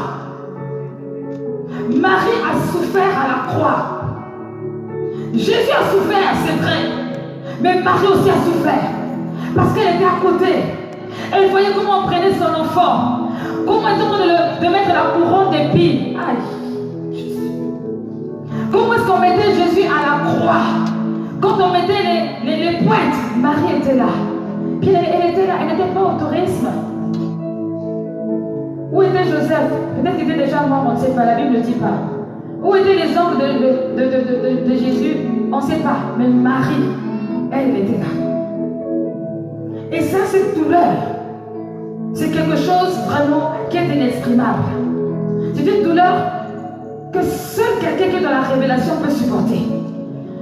Marie a souffert à la croix. Jésus a souffert, c'est vrai. Mais Marie aussi a souffert. Parce qu'elle était à côté. Elle voyait comment on prenait son enfant. Comment elle était en train de mettre la couronne d'épines. Aïe, Jésus. Comment est-ce qu'on mettait Jésus à la croix? Quand on mettait les pointes, Marie était là. Puis elle était là, elle n'était pas au tourisme. Où était Joseph? Peut-être qu'il était déjà mort, on ne sait pas, la Bible ne dit pas. Où étaient les oncles de Jésus? On ne sait pas. Mais Marie, elle était là. Et ça, cette douleur, c'est quelque chose vraiment qui est inexprimable. C'est une douleur que seul quelqu'un qui est dans la révélation peut supporter.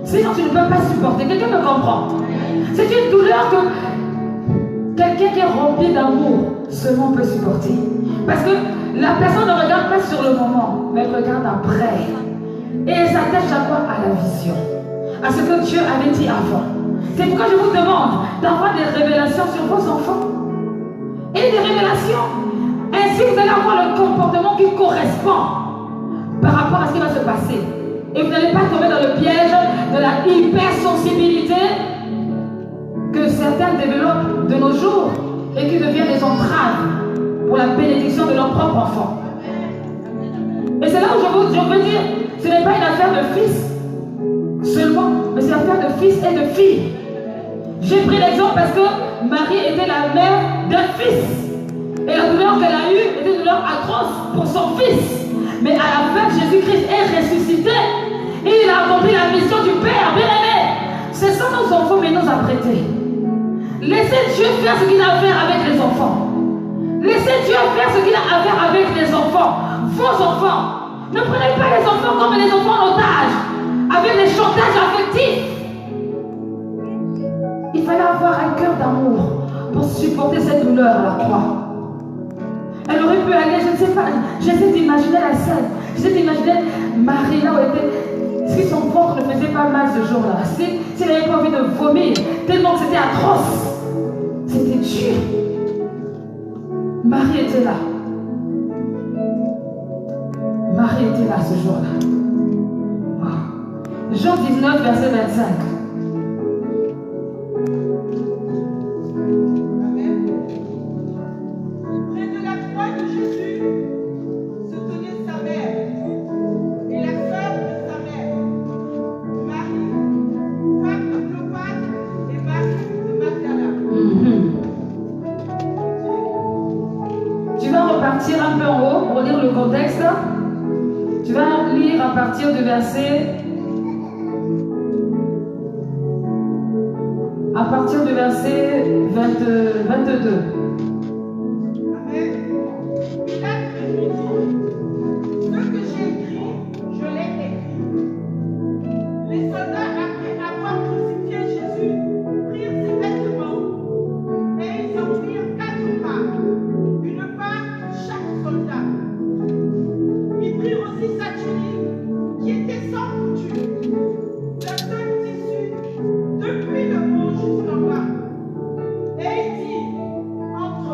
Sinon, tu ne peux pas supporter. Quelqu'un me comprend. C'est une douleur que quelqu'un qui est rempli d'amour seulement peut supporter. Parce que la personne ne regarde pas sur le moment, mais elle regarde après. Et elle s'attache à quoi? À la vision. À ce que Dieu avait dit avant. C'est pourquoi je vous demande d'avoir des révélations sur vos enfants. Et des révélations. Ainsi, vous allez avoir le comportement qui correspond par rapport à ce qui va se passer. Et vous n'allez pas tomber dans le piège de la hypersensibilité que certains développent de nos jours et qui deviennent des entraves pour la bénédiction de leur propre enfant. Et c'est là où je veux dire, ce n'est pas une affaire de fils seulement, mais c'est une affaire de fils et de filles. J'ai pris l'exemple parce que Marie était la mère d'un fils. Et la douleur qu'elle a eue était une douleur atroce pour son fils. Mais à la fin, Jésus-Christ est ressuscité. Et il a accompli la mission du Père, bien aimé. C'est ça nos enfants, mais nous apprêter. Laissez Dieu faire ce qu'il a à faire avec les enfants. Laissez Dieu faire ce qu'il a à faire avec les enfants. Vos enfants. Ne prenez pas les enfants comme les enfants en otage, avec des chantages affectifs. Il fallait avoir un cœur d'amour pour supporter cette douleur à la croix. Elle aurait pu aller, je ne sais pas, j'essaie d'imaginer la scène. J'essaie d'imaginer Marie là où elle était. Si son ventre ne faisait pas mal ce jour-là, si elle n'avait pas envie de vomir, tellement que c'était atroce. C'était dur. Marie était là. Marie était là ce jour-là. Wow. Jean 19, verset 25. Un peu en haut pour lire le contexte. Tu vas lire à partir du verset 22. Entre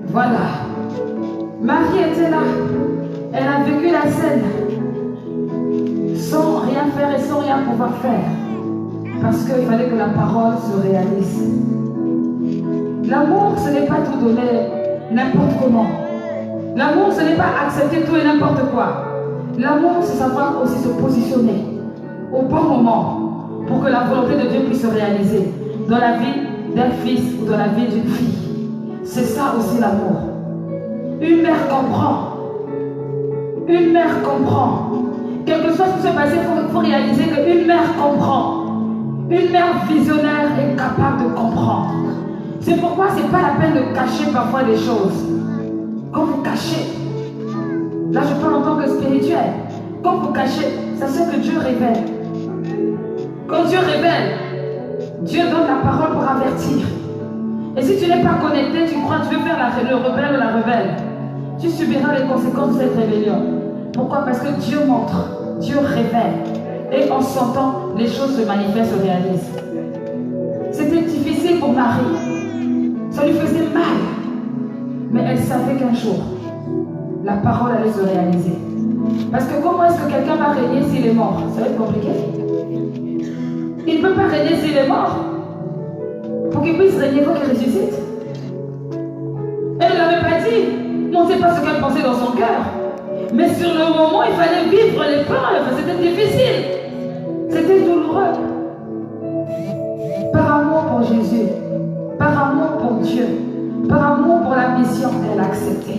Voilà. Marie était là. Elle a vécu la scène sans rien faire et sans rien pouvoir faire. Parce qu'il fallait que la parole se réalise. L'amour, ce n'est pas tout donner n'importe comment. L'amour, ce n'est pas accepter tout et n'importe quoi. L'amour, c'est savoir aussi se positionner au bon moment pour que la volonté de Dieu puisse se réaliser dans la vie d'un fils ou dans la vie d'une fille. C'est ça aussi l'amour. Une mère comprend. Une mère comprend. Quel que soit ce qui se passe, il faut réaliser qu'une mère comprend. Une mère visionnaire est capable de comprendre. C'est pourquoi ce n'est pas la peine de cacher parfois des choses. Quand vous cachez, là je parle en tant que spirituel, quand vous cachez, ça c'est que Dieu révèle. Quand Dieu révèle, Dieu donne la parole pour avertir. Et si tu n'es pas connecté, tu crois que tu veux faire le rebelle ou la rebelle, tu subiras les conséquences de cette rébellion. Pourquoi? Parce que Dieu montre, Dieu révèle. Et en sentant, les choses se manifestent, se réalisent. C'était difficile pour Marie. Ça lui faisait mal. Mais elle savait qu'un jour, la parole allait se réaliser. Parce que comment est-ce que quelqu'un va régner s'il est mort? Ça va être compliqué. Il ne peut pas régner s'il est mort. Pour qu'il puisse régner, il faut qu'il ressuscite. Elle ne l'avait pas dit. On ne sait pas ce qu'elle pensait dans son cœur. Mais sur le moment, il fallait vivre l'épreuve. C'était difficile. C'était douloureux. Par amour pour Jésus, par amour pour Dieu, par amour pour la mission, elle a accepté.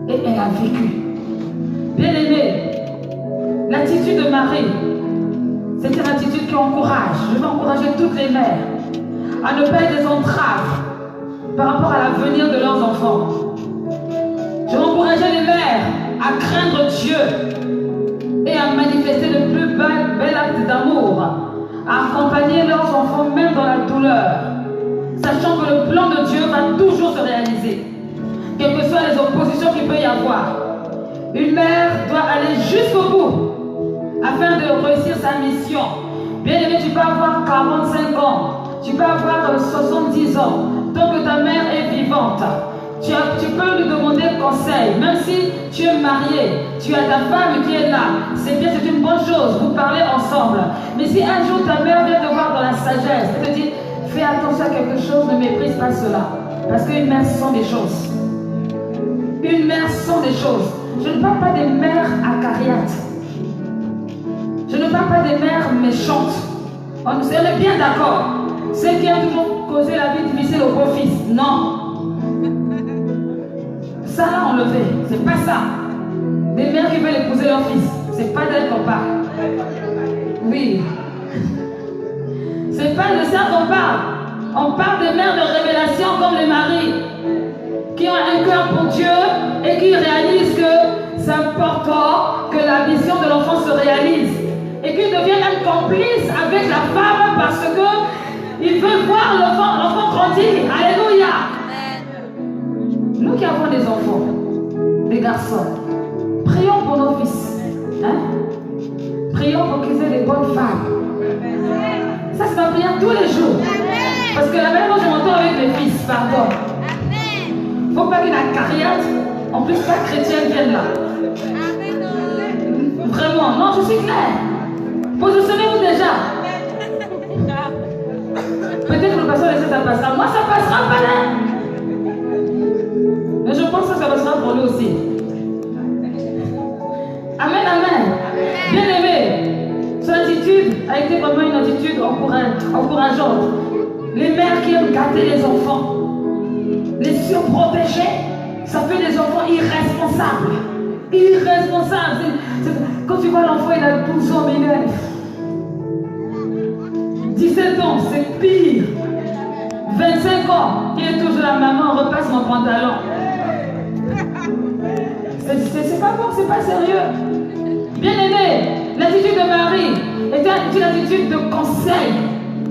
Et elle a vécu. Bien-aimée, l'attitude de Marie, c'est une attitude qui encourage. Je veux encourager toutes les mères à ne pas être des entraves par rapport à l'avenir de leurs enfants. Je veux encourager les mères à craindre Dieu et à manifester le plus bel acte d'amour, à accompagner leurs enfants même dans la douleur, sachant que le plan de Dieu va toujours se réaliser, quelles que soient les oppositions qu'il peut y avoir. Une mère doit aller jusqu'au bout afin de réussir sa mission. Bien aimé, tu peux avoir 45 ans, tu peux avoir 70 ans, tant que ta mère est vivante. Tu peux lui demander conseil, même si tu es marié, tu as ta femme qui est là, c'est bien, c'est une bonne chose, vous parlez ensemble. Mais si un jour ta mère vient te voir dans la sagesse, elle te dit, fais attention à quelque chose, ne méprise pas cela. Parce qu'une mère sent des choses. Une mère sent des choses. Je ne parle pas des mères acariates. Je ne parle pas des mères méchantes. On est bien d'accord. Celles qui ont toujours causé la vie difficile au beau-fils. Non. Ça l'a enlevé. C'est pas ça. Des mères qui veulent épouser leur fils. C'est pas d'elles qu'on parle. Oui. C'est pas de ça qu'on parle. On parle des mères de révélation comme les maris, qui ont un cœur pour Dieu et qui réalisent que c'est important que la vision de l'enfant se réalise. Et qui deviennent même complices avec la femme parce qu'ils veulent voir l'enfant grandir. Alléluia. Nous qui avons des enfants, des garçons, prions pour nos fils. Hein? Prions pour qu'ils aient des bonnes femmes. Ça, c'est ma prière tous les jours. Parce que la même chose, je m'entends avec mes fils, pardon. Il ne faut pas qu'une acariate, en plus pas chrétienne, vienne là. Vraiment, non, je suis claire. Positionnez-vous déjà. Peut-être que le pasteur laisse ça passera. Moi, ça passera pas là. Mais je pense que ça passera pour nous aussi. Amen, amen. Bien aimé, son attitude a été vraiment une attitude encourageante. Les mères qui aiment gâter les enfants, les surprotéger, ça fait des enfants irresponsables. Irresponsables. Quand tu vois l'enfant, il a 12 ans, mais il a 17 ans, c'est pire. 25 ans, il est toujours là, maman, repasse mon pantalon. C'est pas bon, c'est pas sérieux. Bien aimé, l'attitude de Marie est une attitude de conseil.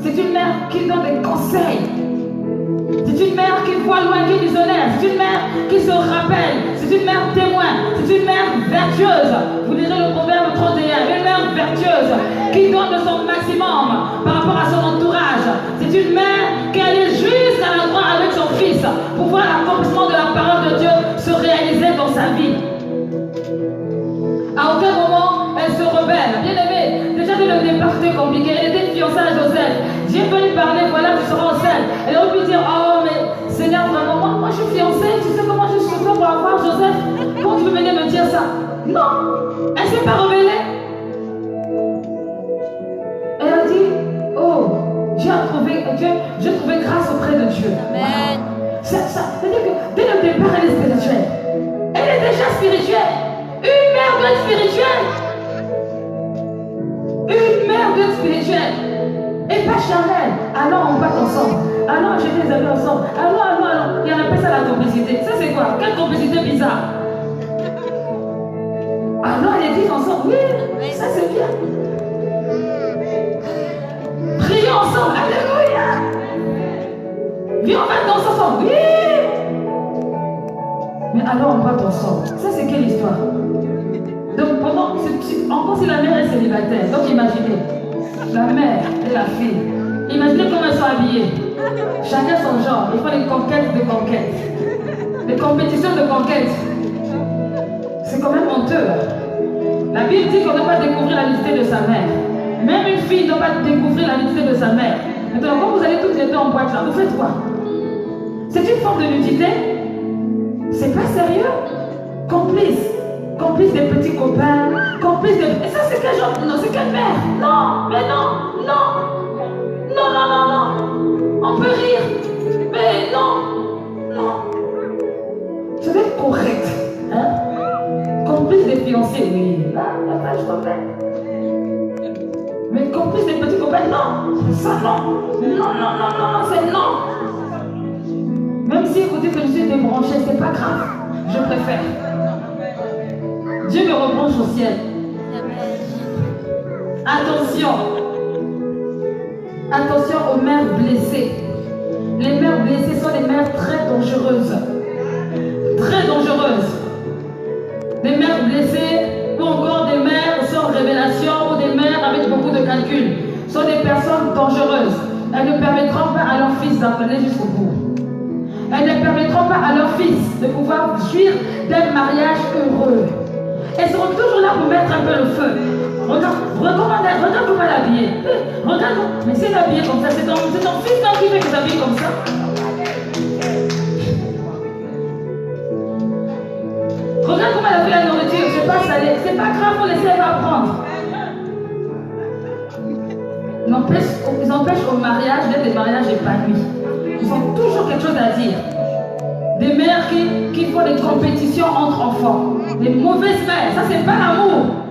C'est une mère qui donne des conseils. C'est une mère qui voit loin, qui est visionnaire. C'est une mère qui se rappelle. C'est une mère témoin. C'est une mère vertueuse. Vous lirez le proverbe 31. Une mère vertueuse qui donne de son maximum par rapport à son entourage. C'est une mère qui allait jusqu'à la croix avec fiancée, tu sais comment je suis pour avoir Joseph? Quand tu veux venir me dire ça? Non, elle ne s'est pas révélée. Elle a dit, oh, j'ai trouvé grâce auprès de Dieu. Amen. C'est-à-dire que dès le départ, elle est spirituelle. Elle est déjà spirituelle. Une mère doit être spirituelle. Une mère doit être spirituelle. Et pas charnelle. Alors on part ensemble. Alors j'ai des amis ensemble. Alors. Il y en a pas ça la complicité. Ça c'est quoi? Quelle complicité bizarre? Alors elle dit ensemble. Oui, ça c'est bien. Prions ensemble. Alléluia. Viens, on va danser ensemble. Oui. Mais alors on va ensemble. Ça c'est quelle histoire? Donc encore si la mère est célibataire, donc imaginez, la mère et la fille, imaginez comment elles sont habillées. Chacun son genre, ils font des conquêtes de conquêtes. Des compétitions de conquêtes. C'est quand même honteux. La Bible dit qu'on ne doit pas découvrir la nudité de sa mère. Même une fille ne doit pas découvrir la nudité de sa mère. Maintenant, quand vous allez toutes les deux en boîte là, vous faites quoi? C'est une forme de nudité? C'est pas sérieux? Complice des petits copains, complice de... Et ça c'est quel genre? Non, c'est quelle mère? Non, mais non. On peut rire, mais non. Je vais être correct. Hein? Complice des fiancés, oui. Là, je comprends. Mais complice des petits copains, non. Ça non. Non, c'est non. Même si vous dites que je suis débranché, c'est pas grave. Je préfère. Dieu me rebranche au ciel. Attention aux mères blessées. Les mères blessées sont des mères très dangereuses. Très dangereuses. Des mères blessées ou encore des mères sans révélation ou des mères avec beaucoup de calculs sont des personnes dangereuses. Elles ne permettront pas à leur fils d'appeler jusqu'au bout. Elles ne permettront pas à leur fils de pouvoir jouir d'un mariage heureux. Elles seront toujours là pour mettre un peu le feu. Regarde comment elle est habillée. Regarde, mais si elle est habillée comme ça, c'est ton fils qui fait que tu habilles comme ça. Regarde comment elle a fait la nourriture, c'est pas salé. C'est pas grave, faut laisser elle apprendre. Ils empêchent au mariage d'être des mariages épanouis. Ils ont toujours quelque chose à dire. Des mères qui font des compétitions entre enfants. Des mauvaises mères, ça c'est pas l'amour.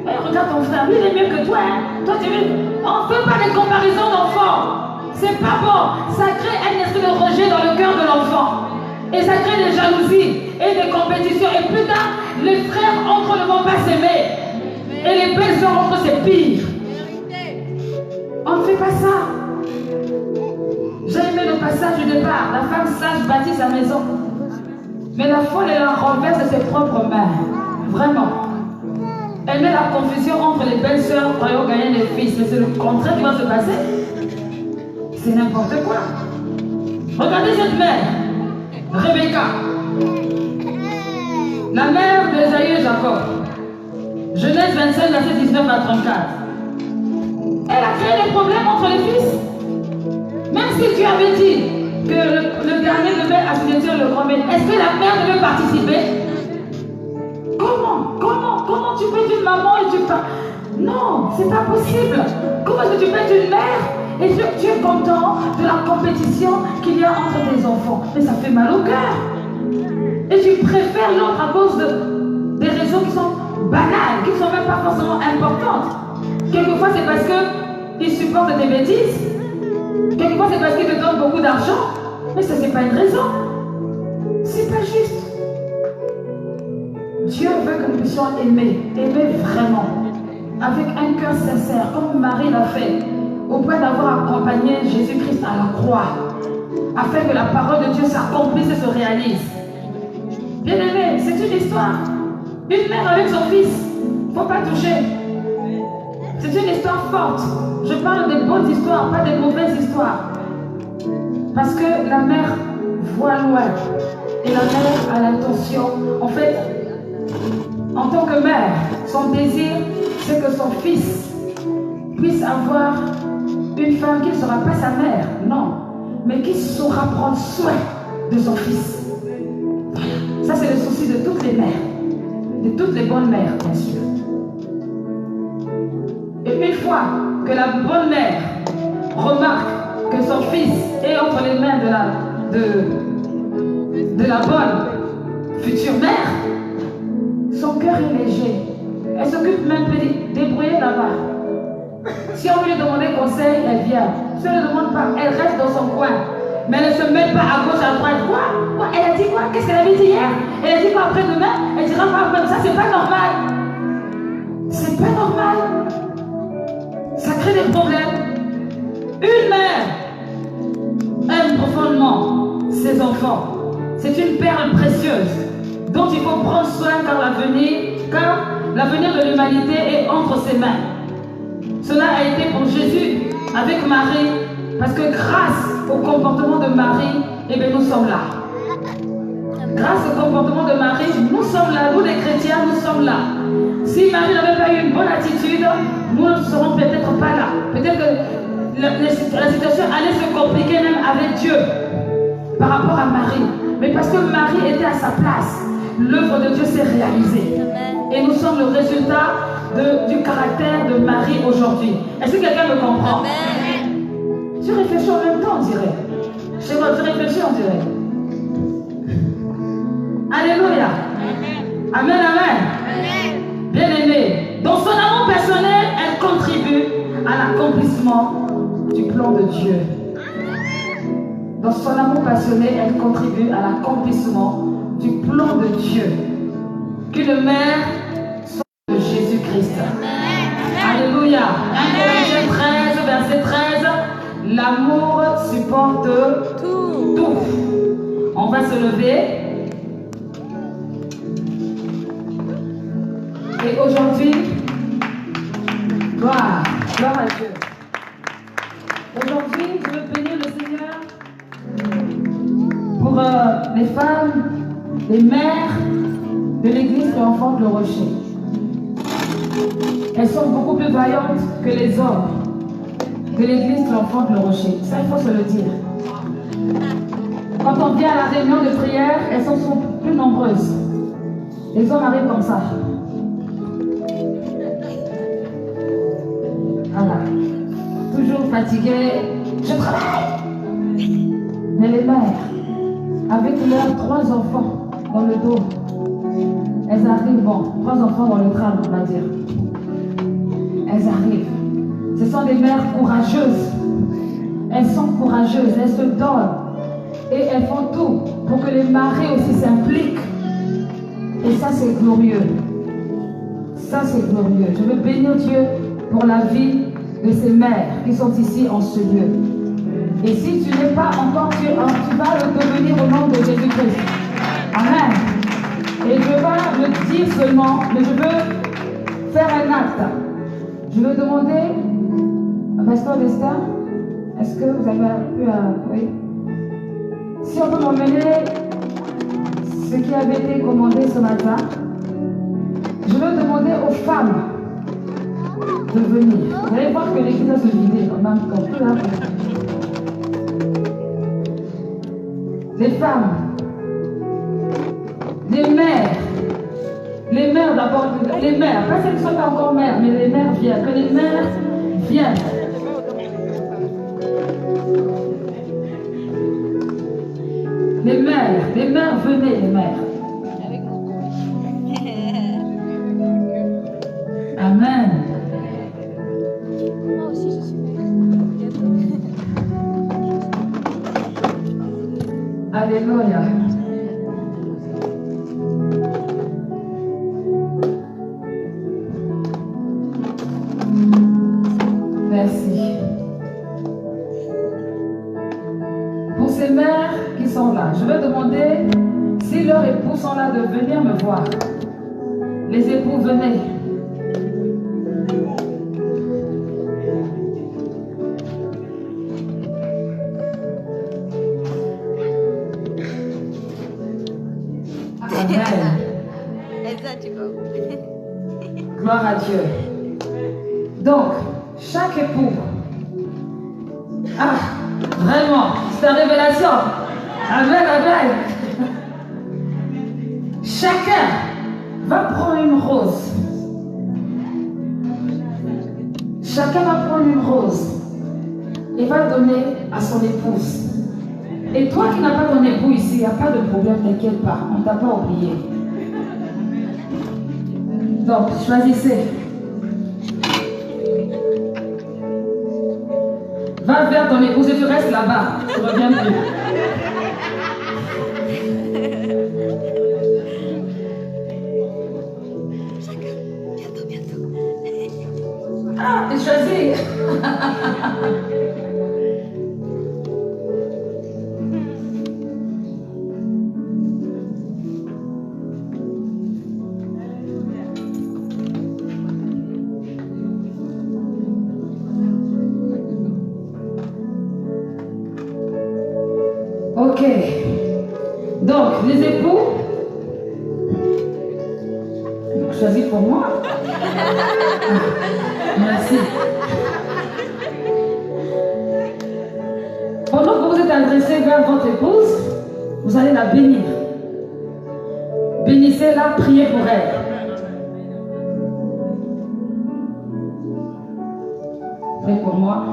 Hey, regarde ton frère, lui il est mieux que toi. Hein? Toi tu veux. On ne fait pas des comparaisons d'enfants. C'est pas bon. Ça crée un esprit de rejet dans le cœur de l'enfant. Et ça crée des jalousies et des compétitions. Et plus tard, les frères entre ne vont pas s'aimer. Et les belles-sœurs entre c'est pire. On ne fait pas ça. J'ai aimé le passage du départ. La femme sage bâtit sa maison. Mais la folle, elle la renverse de ses propres mains. Vraiment. Elle met la confusion entre les belles-sœurs croyant gagner des fils. Mais c'est le contraire qui va se passer. C'est n'importe quoi. Regardez cette mère. Rebecca. La mère d'Ésaü et Jacob. Genèse 25, verset 19 à 34. Elle a créé des problèmes entre les fils. Même si tu avais dit que le dernier devait assujettir le grand-mère, est-ce que la mère devait participer? Comment tu peux être une maman et tu parles? Non, c'est pas possible. Comment est-ce que tu peux être une mère et tu es content de la compétition qu'il y a entre tes enfants? Mais ça fait mal au cœur. Et tu préfères l'autre à cause des raisons qui sont banales, qui ne sont même pas forcément importantes. Quelquefois c'est parce qu'ils supportent tes bêtises. Quelquefois c'est parce qu'ils te donnent beaucoup d'argent. Mais ça c'est pas une raison. C'est pas juste. Dieu veut que nous puissions aimer vraiment, avec un cœur sincère, comme Marie l'a fait, au point d'avoir accompagné Jésus-Christ à la croix, afin que la parole de Dieu s'accomplisse et se réalise. Bien aimé, c'est une histoire. Une mère avec son fils, il ne faut pas toucher. C'est une histoire forte. Je parle des bonnes histoires, pas des mauvaises histoires. Parce que la mère voit loin. Et la mère a l'intention, en fait, en tant que mère, son désir, c'est que son fils puisse avoir une femme qui ne sera pas sa mère, non, mais qui saura prendre soin de son fils. Ça, c'est le souci de toutes les mères, de toutes les bonnes mères, bien sûr. Et une fois que la bonne mère remarque que son fils est entre les mains de la bonne future mère, son cœur est léger. Elle s'occupe même de débrouiller là-bas. Si on lui demande conseil, elle vient. Si on ne demande pas, elle reste dans son coin. Mais elle ne se met pas à gauche, à droite. Quoi? Elle a dit quoi? Qu'est-ce qu'elle avait dit hier? Elle a dit quoi après-demain? Elle dira pas après. Ça, c'est pas normal. C'est pas normal. Ça crée des problèmes. Une mère aime profondément ses enfants. C'est une perle précieuse dont il faut prendre soin car l'avenir de l'humanité est entre ses mains. Cela a été pour Jésus avec Marie, parce que grâce au comportement de Marie, eh bien, nous sommes là. Grâce au comportement de Marie, nous sommes là. Nous les chrétiens, nous sommes là. Si Marie n'avait pas eu une bonne attitude, nous ne serons peut-être pas là. Peut-être que la situation allait se compliquer même avec Dieu par rapport à Marie. Mais parce que Marie était à sa place, l'œuvre de Dieu s'est réalisée. Et nous sommes le résultat du caractère de Marie aujourd'hui. Est-ce que quelqu'un me comprend? Tu réfléchis en même temps, on dirait. Chez moi, tu réfléchis, on dirait. Alléluia. Amen, amen. Bien aimé. Dans son amour personnel, elle contribue à l'accomplissement du plan de Dieu. Dans son amour passionné, elle contribue à l'accomplissement du plan de Dieu. Qu'une mère soit de Jésus-Christ. Alléluia. 1 Corinthiens 13, verset 13. L'amour supporte tout. On va se lever. Et aujourd'hui, gloire à Dieu. Aujourd'hui, je veux bénir le Seigneur pour les femmes, les mères de l'église de l'Enfant de le Rocher. Elles sont beaucoup plus vaillantes que les hommes de l'église de l'Enfant de le Rocher. Ça, il faut se le dire. Quand on vient à la réunion de prière, elles sont plus nombreuses. Les hommes arrivent comme ça. Voilà. Toujours fatiguées. Je travaille. Mais les mères, avec leurs 3 enfants dans le dos, elles arrivent, 3 enfants dans le crâne, on va dire. Elles arrivent. Ce sont des mères courageuses. Elles sont courageuses, elles se donnent. Et elles font tout pour que les maris aussi s'impliquent. Et ça, c'est glorieux. Ça, c'est glorieux. Je veux bénir Dieu pour la vie de ces mères qui sont ici en ce lieu. Et si tu n'es pas encore, tu vas le devenir au nom de Jésus-Christ. Amen. Et je ne veux pas le dire seulement, mais je veux faire un acte. Je veux demander à Pasteur Destin, est-ce que vous avez pu... oui. Si on peut m'emmener ce qui avait été commandé ce matin, je veux demander aux femmes de venir. Vous allez voir que l'église va se vider en même temps. Tout là. Les femmes, les mères d'abord, les mères, pas celles qui ne sont pas encore mères, mais les mères viennent, que les mères viennent. Les mères, venez, les mères. Amen. Moi aussi, je suis Alléluia. Merci. Pour ces mères qui sont là, je vais demander si leurs époux sont là de venir me voir. Les époux, venez. Amen. Gloire à Dieu. Donc, chaque époux. Ah, vraiment, c'est une révélation. Amen, amen. Chacun va prendre une rose. Chacun va prendre une rose et va donner à son épouse. Et toi qui n'as pas ton époux ici, il n'y a pas de problème, t'inquiète pas, on ne t'a pas oublié. Donc, choisissez. Va vers ton épouse et tu restes là-bas. Tu ne reviens plus. Ah, tu choisis. Ok. Donc, les époux, choisis pour moi. Ah, merci. Pendant que vous êtes adressé vers votre épouse, vous allez la bénir. Bénissez-la, priez pour elle. Priez pour moi.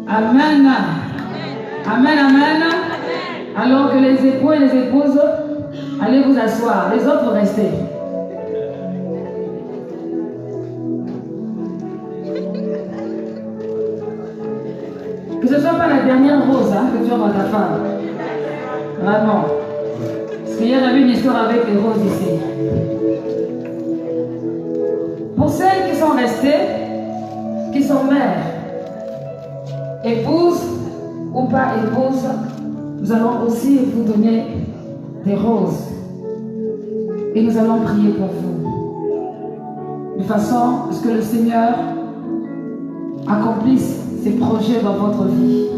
Amen. Amen, amen. Alors que les époux et les épouses, allez vous asseoir. Les autres, restez. Que ce ne soit pas la dernière rose que tu offres à ta femme. Vraiment. Parce qu'hier, j'avais une histoire avec les roses ici. Pour celles qui sont restées, qui sont mères, épouse ou pas épouse, nous allons aussi vous donner des roses. Et nous allons prier pour vous. De façon à ce que le Seigneur accomplisse ses projets dans votre vie.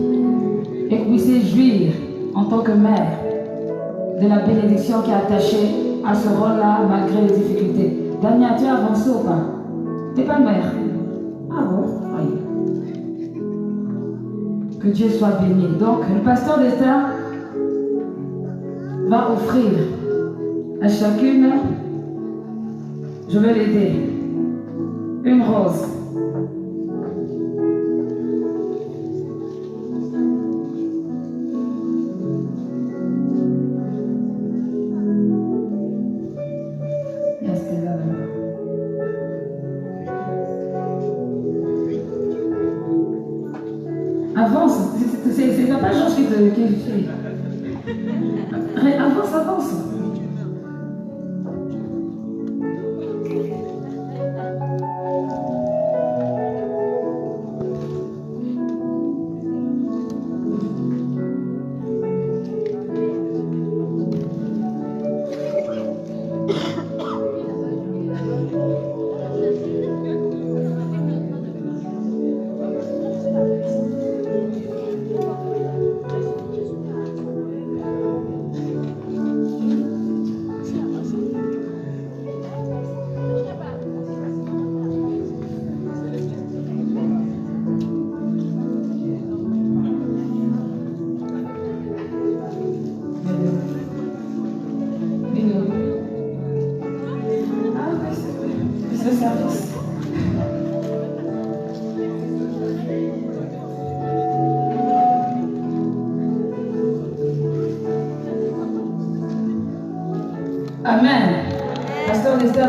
Et que vous puissiez jouir en tant que mère de la bénédiction qui est attachée à ce rôle-là malgré les difficultés. Dania, tu as avancé ou pas? Tu n'es pas mère? Ah bon? Oui. Que Dieu soit béni. Donc, le pasteur d'Esther va offrir à chacune, je vais l'aider, une rose. Avance, c'est pas Jean qui fait. Avance, avance.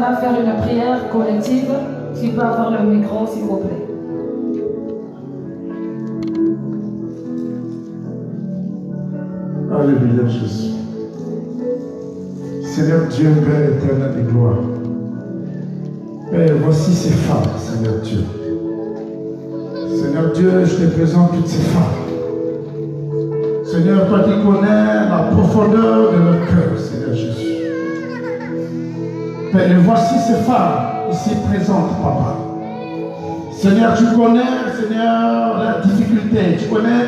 va faire une prière collective. Tu peux avoir le micro, s'il vous plaît. Alléluia Jésus. Seigneur Dieu, Père éternel de gloire. Père, voici ces femmes, Seigneur Dieu. Seigneur Dieu, je te présente toutes ces femmes. Seigneur, toi qui connais la profondeur de leur cœur, Seigneur Jésus. Père, voici ces femmes ici présentes, Papa. Seigneur, tu connais, Seigneur, la difficulté. Tu connais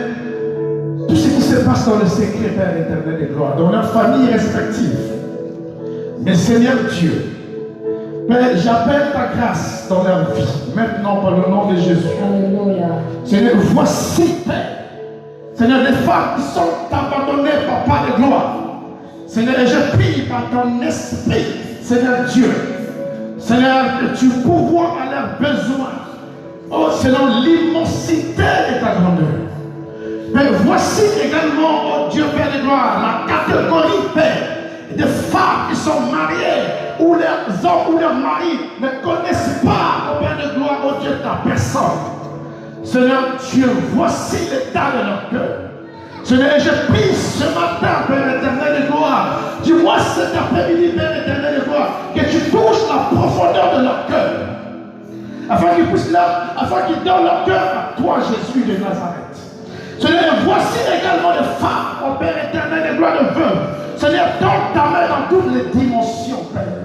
tout ce qui se passe dans le secret, Père éternel de gloire, dans leurs familles respectives. Mais Seigneur Dieu, Père, j'appelle ta grâce dans leur vie, maintenant par le nom de Jésus. Alléluia. Seigneur, voici, Père, Seigneur, les femmes qui sont abandonnées, Papa de gloire. Seigneur, et je prie par ton esprit, Seigneur Dieu, Seigneur, que tu pourvoies à leurs besoins, oh, selon l'immensité de ta grandeur. Père, voici également, oh Dieu, Père de gloire, la catégorie, Père, de femmes qui sont mariées, où leurs hommes ou leurs maris ne connaissent pas, oh Père de gloire, oh Dieu, ta personne. Seigneur Dieu, voici l'état de leur cœur. Seigneur, je prie ce matin, Père éternel de gloire, dis-moi cet après-midi, Père éternel de gloire, que tu touches la profondeur de leur cœur, afin qu'ils donnent leur cœur à toi, Jésus de Nazareth. Seigneur, voici également les femmes, oh Père éternel de gloire, de veuves. Seigneur, donne ta main dans toutes les dimensions, Père.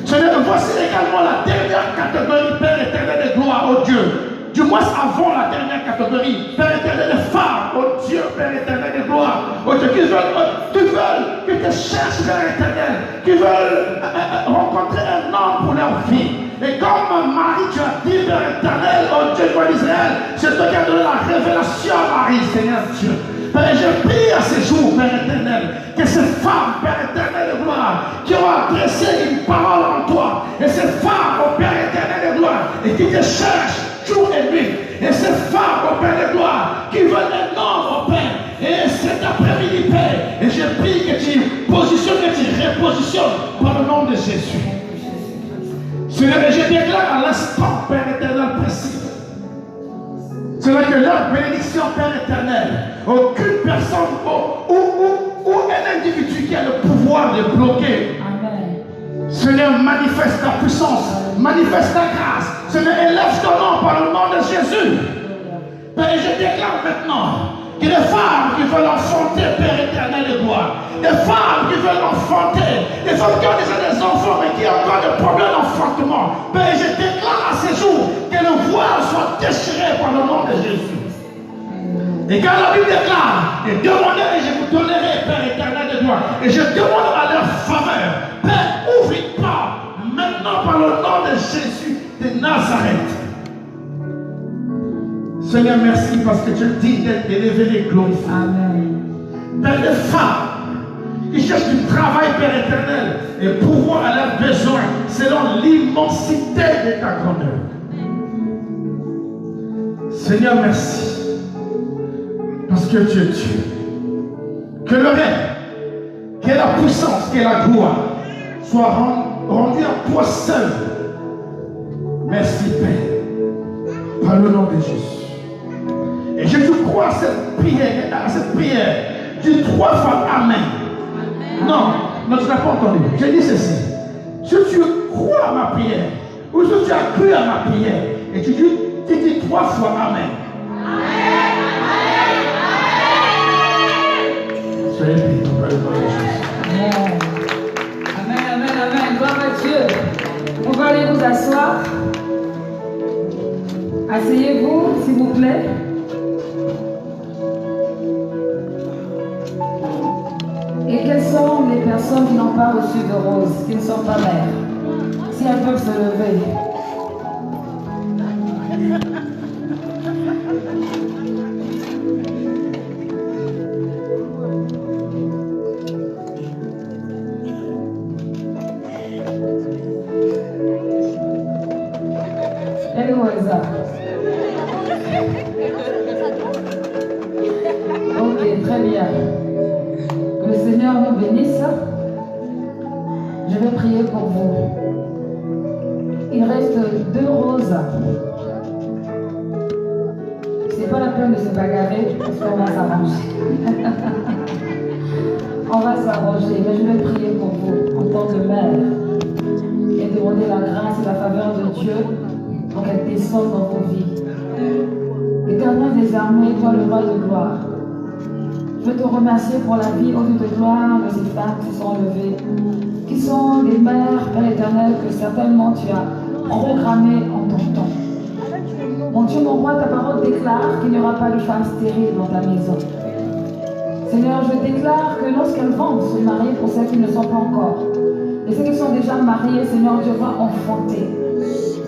Seigneur, voici également la dernière catégorie, Père éternel de gloire, oh Dieu. Du moins avant la dernière catégorie, Père éternel de femmes, oh Dieu, Père éternel de gloire, oh Dieu, qui veulent, qui te cherchent, Père éternel, qui veulent rencontrer un homme pour leur vie. Et comme Marie, tu as dit, Père éternel, oh Dieu, roi d'Israël, c'est toi qui as donné la révélation à Marie, Seigneur Dieu. Père, je prie à ces jours, Père éternel, que ces femmes, Père éternel de gloire, qui ont adressé une parole en toi, et ces femmes, oh Père éternel de gloire, et qui te cherchent jour et nuit, et ces femmes, oh Père de gloire, qui veulent un homme, oh Père, et cet après-midi, Père, et je prie que tu positionnes, que tu repositionnes par le nom de Jésus. Seigneur, et je déclare à l'instant, Père éternel précis, Seigneur, que leur bénédiction, Père éternel, aucune personne ou un individu qui a le pouvoir de bloquer. Amen. Seigneur, manifeste ta puissance, manifeste ta grâce. Seigneur, élève ton nom par le nom de Jésus. Père, je déclare maintenant que les femmes qui veulent enfanter, Père éternel de gloire, des femmes qui veulent enfanter, des femmes qui ont déjà des enfants mais qui ont encore des problèmes d'enfantement, Père, je déclare à ces jours que le voile soit déchiré par le nom de Jésus. Et quand la Bible déclare, et demandez et je vous donnerai, Père éternel de gloire, et je demande à leur faveur, Père, ouvre une porte maintenant par le nom de Jésus de Nazareth. Seigneur, merci parce que tu dis d'être révélé et glorifié. Amen. Père, des femmes qui cherchent du travail, Père éternel, et pouvoir à leurs besoins selon l'immensité de ta grandeur. Seigneur, merci. Parce que tu es Dieu. Que le règne, que la puissance, que la gloire soient rendues à toi seul. Merci, Père. Par le nom de Jésus. Et je te crois à cette prière. Dis 3 fois Amen. Non, tu n'as pas entendu. Je dis ceci. Si tu crois à ma prière, ou si tu as cru à ma prière, et tu dis 3 fois Amen. Soyez bénis par le nom de Jésus. Amen, amen, amen. Gloire à Dieu. On va aller vous asseoir. Asseyez-vous, s'il vous plaît. Et quelles sont les personnes qui n'ont pas reçu de rose, qui ne sont pas mères? Si elles peuvent se lever. Elle est où, Elsa? Ok, très bien. Que le Seigneur nous bénisse. Je vais prier pour vous. Il reste 2 roses. C'est pas la peine de se bagarrer parce qu'on va s'arranger. On va s'arranger, mais je vais prier pour vous en tant que mère et demander la grâce et la faveur de Dieu pour qu'elle descende dans vos vies. Éternel des armées, toi le roi de gloire, je veux te remercier pour la vie au lieu de gloire de ces femmes qui sont levées, qui sont des mères, Père éternel, que certainement tu as programmées en ton temps. Mon Dieu, mon roi, ta parole déclare qu'il n'y aura pas de femme stérile dans ta maison. Seigneur, je déclare que lorsqu'elles vont se marier, pour celles qui ne sont pas encore, et ceux qui sont déjà mariés, Seigneur, Dieu va enfanter.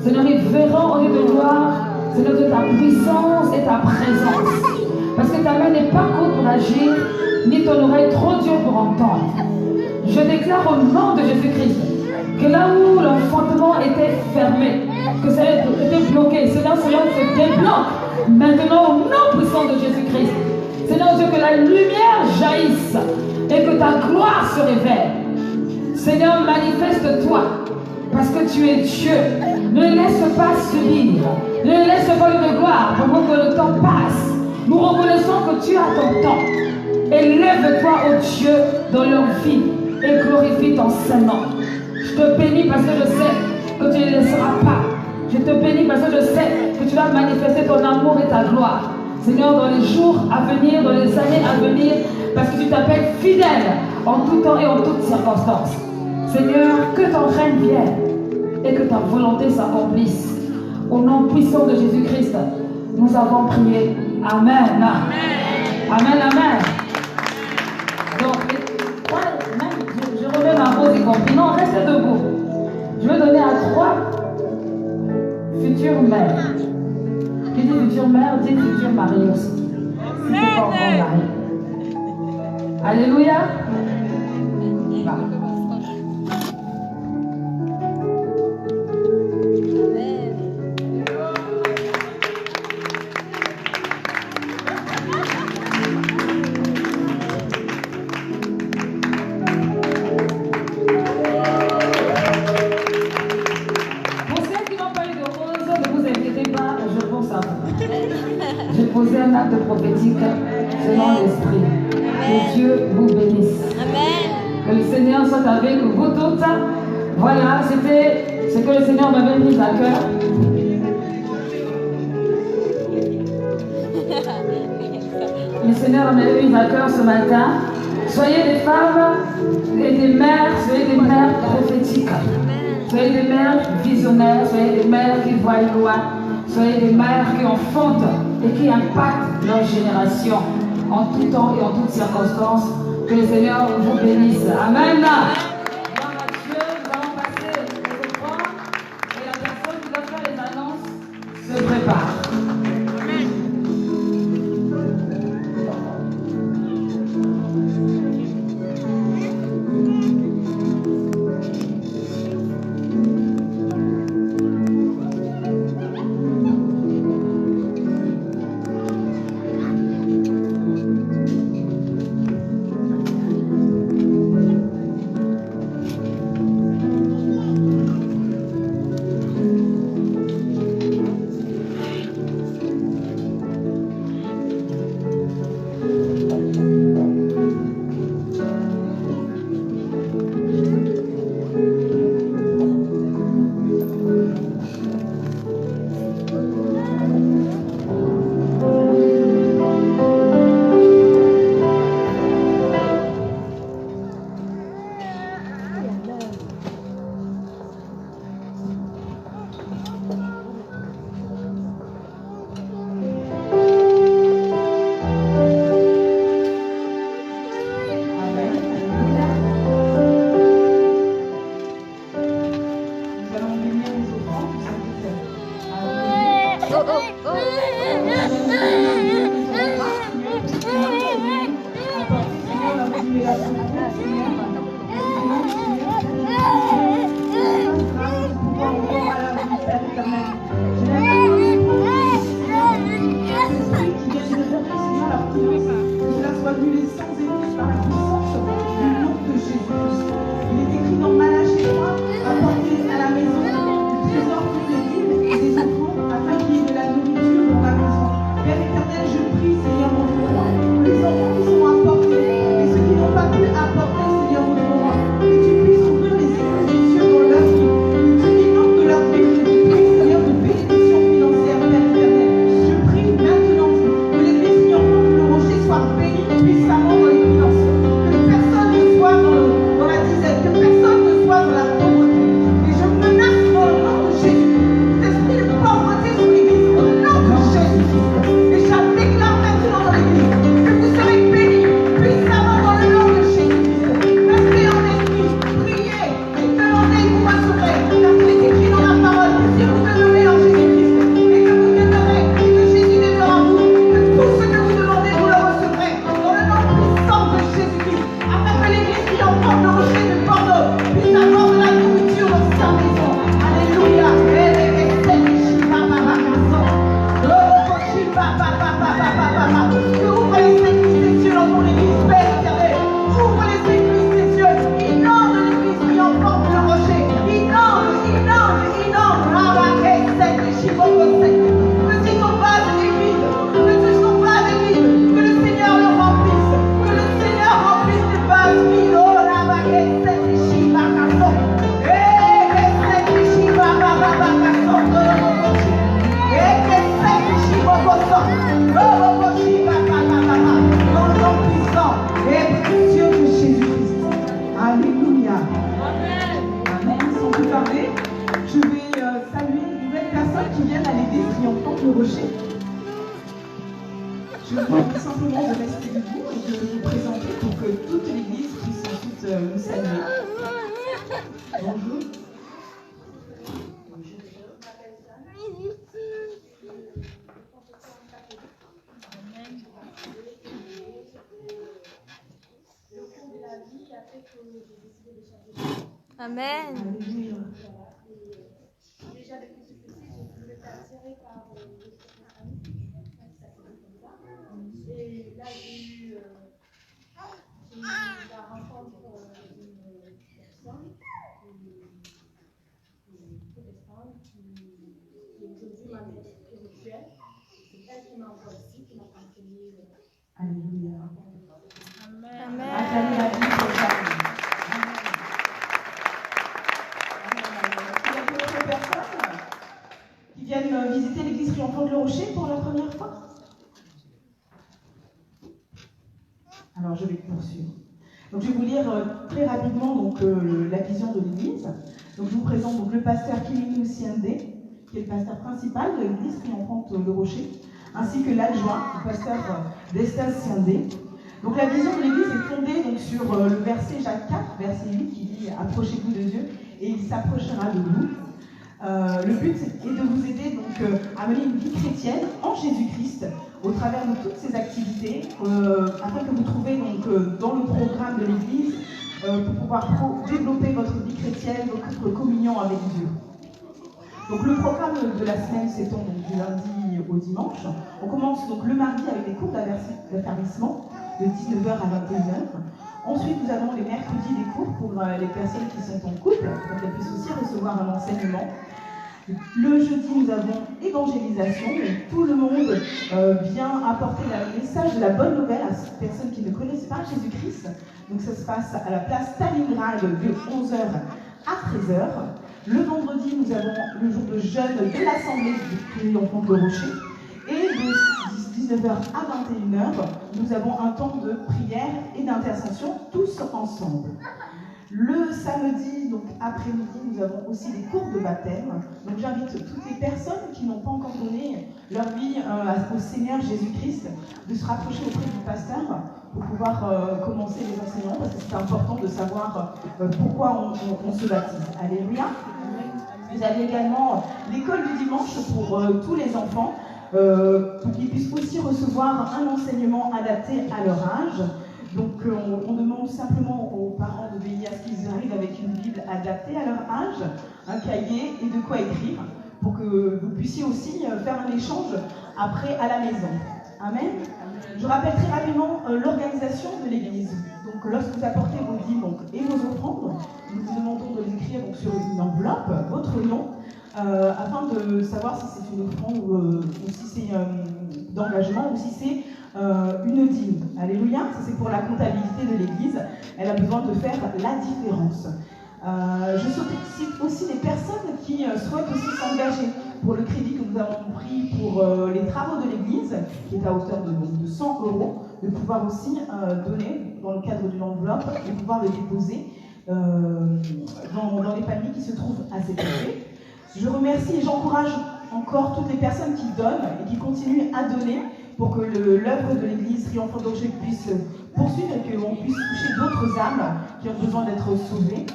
Seigneur, ils verront au lieu de gloire, Seigneur, de ta puissance et ta présence. Parce que ta main n'est pas courte pour agir, ni ton oreille trop dure pour entendre. Je déclare au nom de Jésus-Christ que là où l'enfantement était fermé, que ça était bloqué, Seigneur, cela se débloque maintenant au nom puissant de Jésus-Christ. Seigneur Dieu, que la lumière jaillisse et que ta gloire se révèle. Seigneur, manifeste-toi parce que tu es Dieu. Ne laisse pas subir, ne laisse pas de gloire pendant que le temps passe. Nous reconnaissons que tu as ton temps. Élève-toi, ô Dieu, dans leur vie et glorifie ton Saint-Nom. Je te bénis parce que je sais que tu ne laisseras pas. Je te bénis parce que je sais que tu vas manifester ton amour et ta gloire. Seigneur, dans les jours à venir, dans les années à venir, parce que tu t'appelles fidèle en tout temps et en toutes circonstances. Seigneur, que ton règne vienne et que ta volonté s'accomplisse. Au nom puissant de Jésus-Christ, nous avons prié. Amen. Amen, amen. Donc, je remets ma rose y compris. Non, restez debout. Je vais donner à 3 futures mères. Qui dit future mère, dit future mariée aussi. Si c'est pas encore marié. Alléluia. Va. Poser un acte prophétique selon l'esprit. Que Dieu vous bénisse. Amen. Que le Seigneur soit avec vous toutes. Voilà, c'était ce que le Seigneur m'avait mis à cœur. Le Seigneur m'avait mis à cœur ce matin. Soyez des femmes et des mères, soyez des mères prophétiques. Soyez des mères visionnaires, soyez des mères qui voient loin. Soyez des mères qui enfantent et qui impactent leur génération en tout temps et en toutes circonstances. Que le Seigneur vous bénisse. Amen. Gloire à Dieu, nous allons passer au courant et la personne qui doit faire les annonces se prépare. viennent à l'église triomphante Le Rocher. Je vous demande simplement de rester debout et de vous présenter pour que toute l'église puisse ensuite vous saluer. Bonjour. Amen. Alléluia. Déjà depuis tout petit, je pouvais être attirée par la et là, j'ai eu la rencontre d'une personne protestante qui est aujourd'hui ma maître spirituelle. C'est elle qui m'a envoyé ici, qui m'a enseigné. Alléluia. Amen. Acclamez la vie pour ça. Il y a d'autres personnes qui viennent visiter l'église triomphante Le Rocher pour la première fois? Alors je vais poursuivre. Donc je vais vous lire très rapidement donc, la vision de l'église. Donc je vous présente donc, le pasteur Kimini Siende, qui est le pasteur principal de l'église triomphante Le Rocher, ainsi que l'adjoint, le pasteur Destas Siende. Donc la vision de l'église est fondée donc, sur le verset Jacques 4, verset 8, qui dit « Approchez-vous de Dieu et il s'approchera de vous ». Le but est de vous aider donc, à mener une vie chrétienne en Jésus-Christ au travers de toutes ces activités afin que vous trouviez donc, dans le programme de l'Église pour pouvoir développer votre vie chrétienne, votre communion avec Dieu. Donc le programme de la semaine s'étend donc du lundi au dimanche. On commence donc le mardi avec des cours d'affermissement de 19h à 21h. Ensuite, nous avons les mercredis des cours pour les personnes qui sont en couple, pour qu'elles puissent aussi recevoir un enseignement. Le jeudi, nous avons évangélisation, où tout le monde vient apporter le message de la bonne nouvelle à ces personnes qui ne connaissent pas Jésus-Christ. Donc ça se passe à la place Stalingrad de 11h à 13h. Le vendredi, nous avons le jour de jeûne de l'Assemblée du triomphante Le Rocher. Et de 19h à 21h, nous avons un temps de prière et d'intercession, tous ensemble. Le samedi, donc après-midi, nous avons aussi des cours de baptême. Donc j'invite toutes les personnes qui n'ont pas encore donné leur vie au Seigneur Jésus-Christ de se rapprocher auprès du pasteur pour pouvoir commencer les enseignements, parce que c'est important de savoir pourquoi on se baptise. Alléluia. Vous avez également l'école du dimanche pour tous les enfants, pour qu'ils puissent aussi recevoir un enseignement adapté à leur âge. Donc on demande simplement aux parents de veiller à ce qu'ils arrivent avec une Bible adaptée à leur âge, un cahier et de quoi écrire, pour que vous puissiez aussi faire un échange après à la maison. Amen. Je rappelle très rapidement l'organisation de l'église. Donc lorsque vous apportez vos dîmes et vos offrandes, nous vous demandons de les écrire donc, sur une enveloppe, votre nom, afin de savoir si c'est une offrande ou si c'est d'engagement ou si c'est une dîme. Alléluia, ça c'est pour la comptabilité de l'église. Elle a besoin de faire la différence. Je sollicite aussi les personnes qui souhaitent aussi s'engager pour le crédit que nous avons pris pour les travaux de l'église, qui est à hauteur de 100 €, de pouvoir aussi donner dans le cadre d'une enveloppe et pouvoir le déposer dans les paniers qui se trouvent à cet effet. Je remercie et j'encourage encore toutes les personnes qui donnent et qui continuent à donner pour que l'œuvre de l'église triomphante Le Rocher puisse poursuivre et que l'on puisse toucher d'autres âmes qui ont besoin d'être sauvées.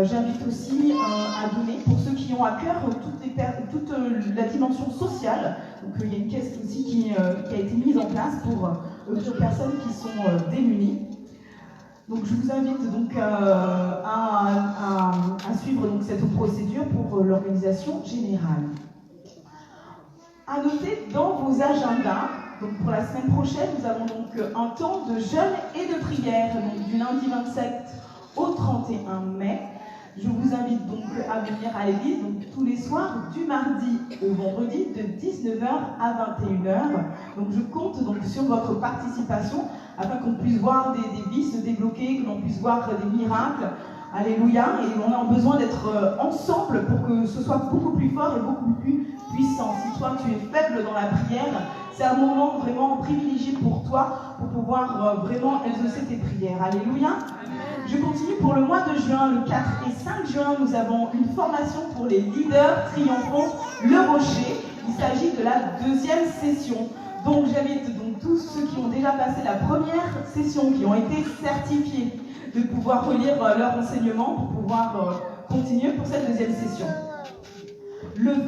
J'invite aussi à donner pour ceux qui ont à cœur toute la dimension sociale. Donc il y a une caisse aussi qui a été mise en place pour les personnes qui sont démunies. Donc je vous invite donc à suivre donc, cette procédure pour l'organisation générale. À noter dans vos agendas, donc pour la semaine prochaine, nous avons donc un temps de jeûne et de prière, donc du lundi 27 au 31 mai. Je vous invite donc à venir à l'église donc, tous les soirs, du mardi au vendredi, de 19h à 21h. Donc je compte donc, sur votre participation afin qu'on puisse voir des vies se débloquer, que l'on puisse voir des miracles. Alléluia. Et on a besoin d'être ensemble pour que ce soit beaucoup plus fort et beaucoup plus puissant. Si toi tu es faible dans la prière, c'est un moment vraiment privilégié pour toi pour pouvoir vraiment exaucer tes prières. Alléluia. Je continue pour le mois de juin, le 4 et 5 juin, nous avons une formation pour les leaders triomphants Le Rocher. Il s'agit de la deuxième session. Donc j'invite donc tous ceux qui ont déjà passé la première session, qui ont été certifiés, de pouvoir relire leurs renseignements pour pouvoir continuer pour cette deuxième session. Le 22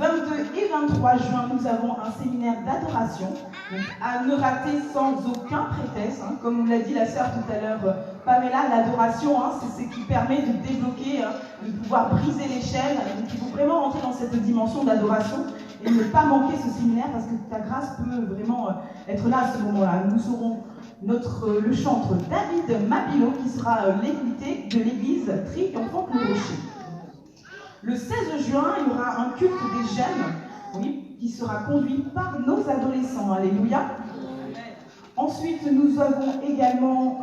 et 23 juin, nous avons un séminaire d'adoration, à ne rater sans aucun prétexte. Comme vous l'a dit la sœur tout à l'heure, Pamela, l'adoration, c'est ce qui permet de débloquer, de pouvoir briser les chaînes. Donc il faut vraiment rentrer dans cette dimension d'adoration et ne pas manquer ce séminaire parce que ta grâce peut vraiment être là à ce moment-là. Nous aurons le chantre David Mabilo qui sera l'invité de l'église Triomphante Le Rocher. Le 16 juin, il y aura un culte des jeunes, qui sera conduit par nos adolescents. Alléluia. Ensuite, nous avons également...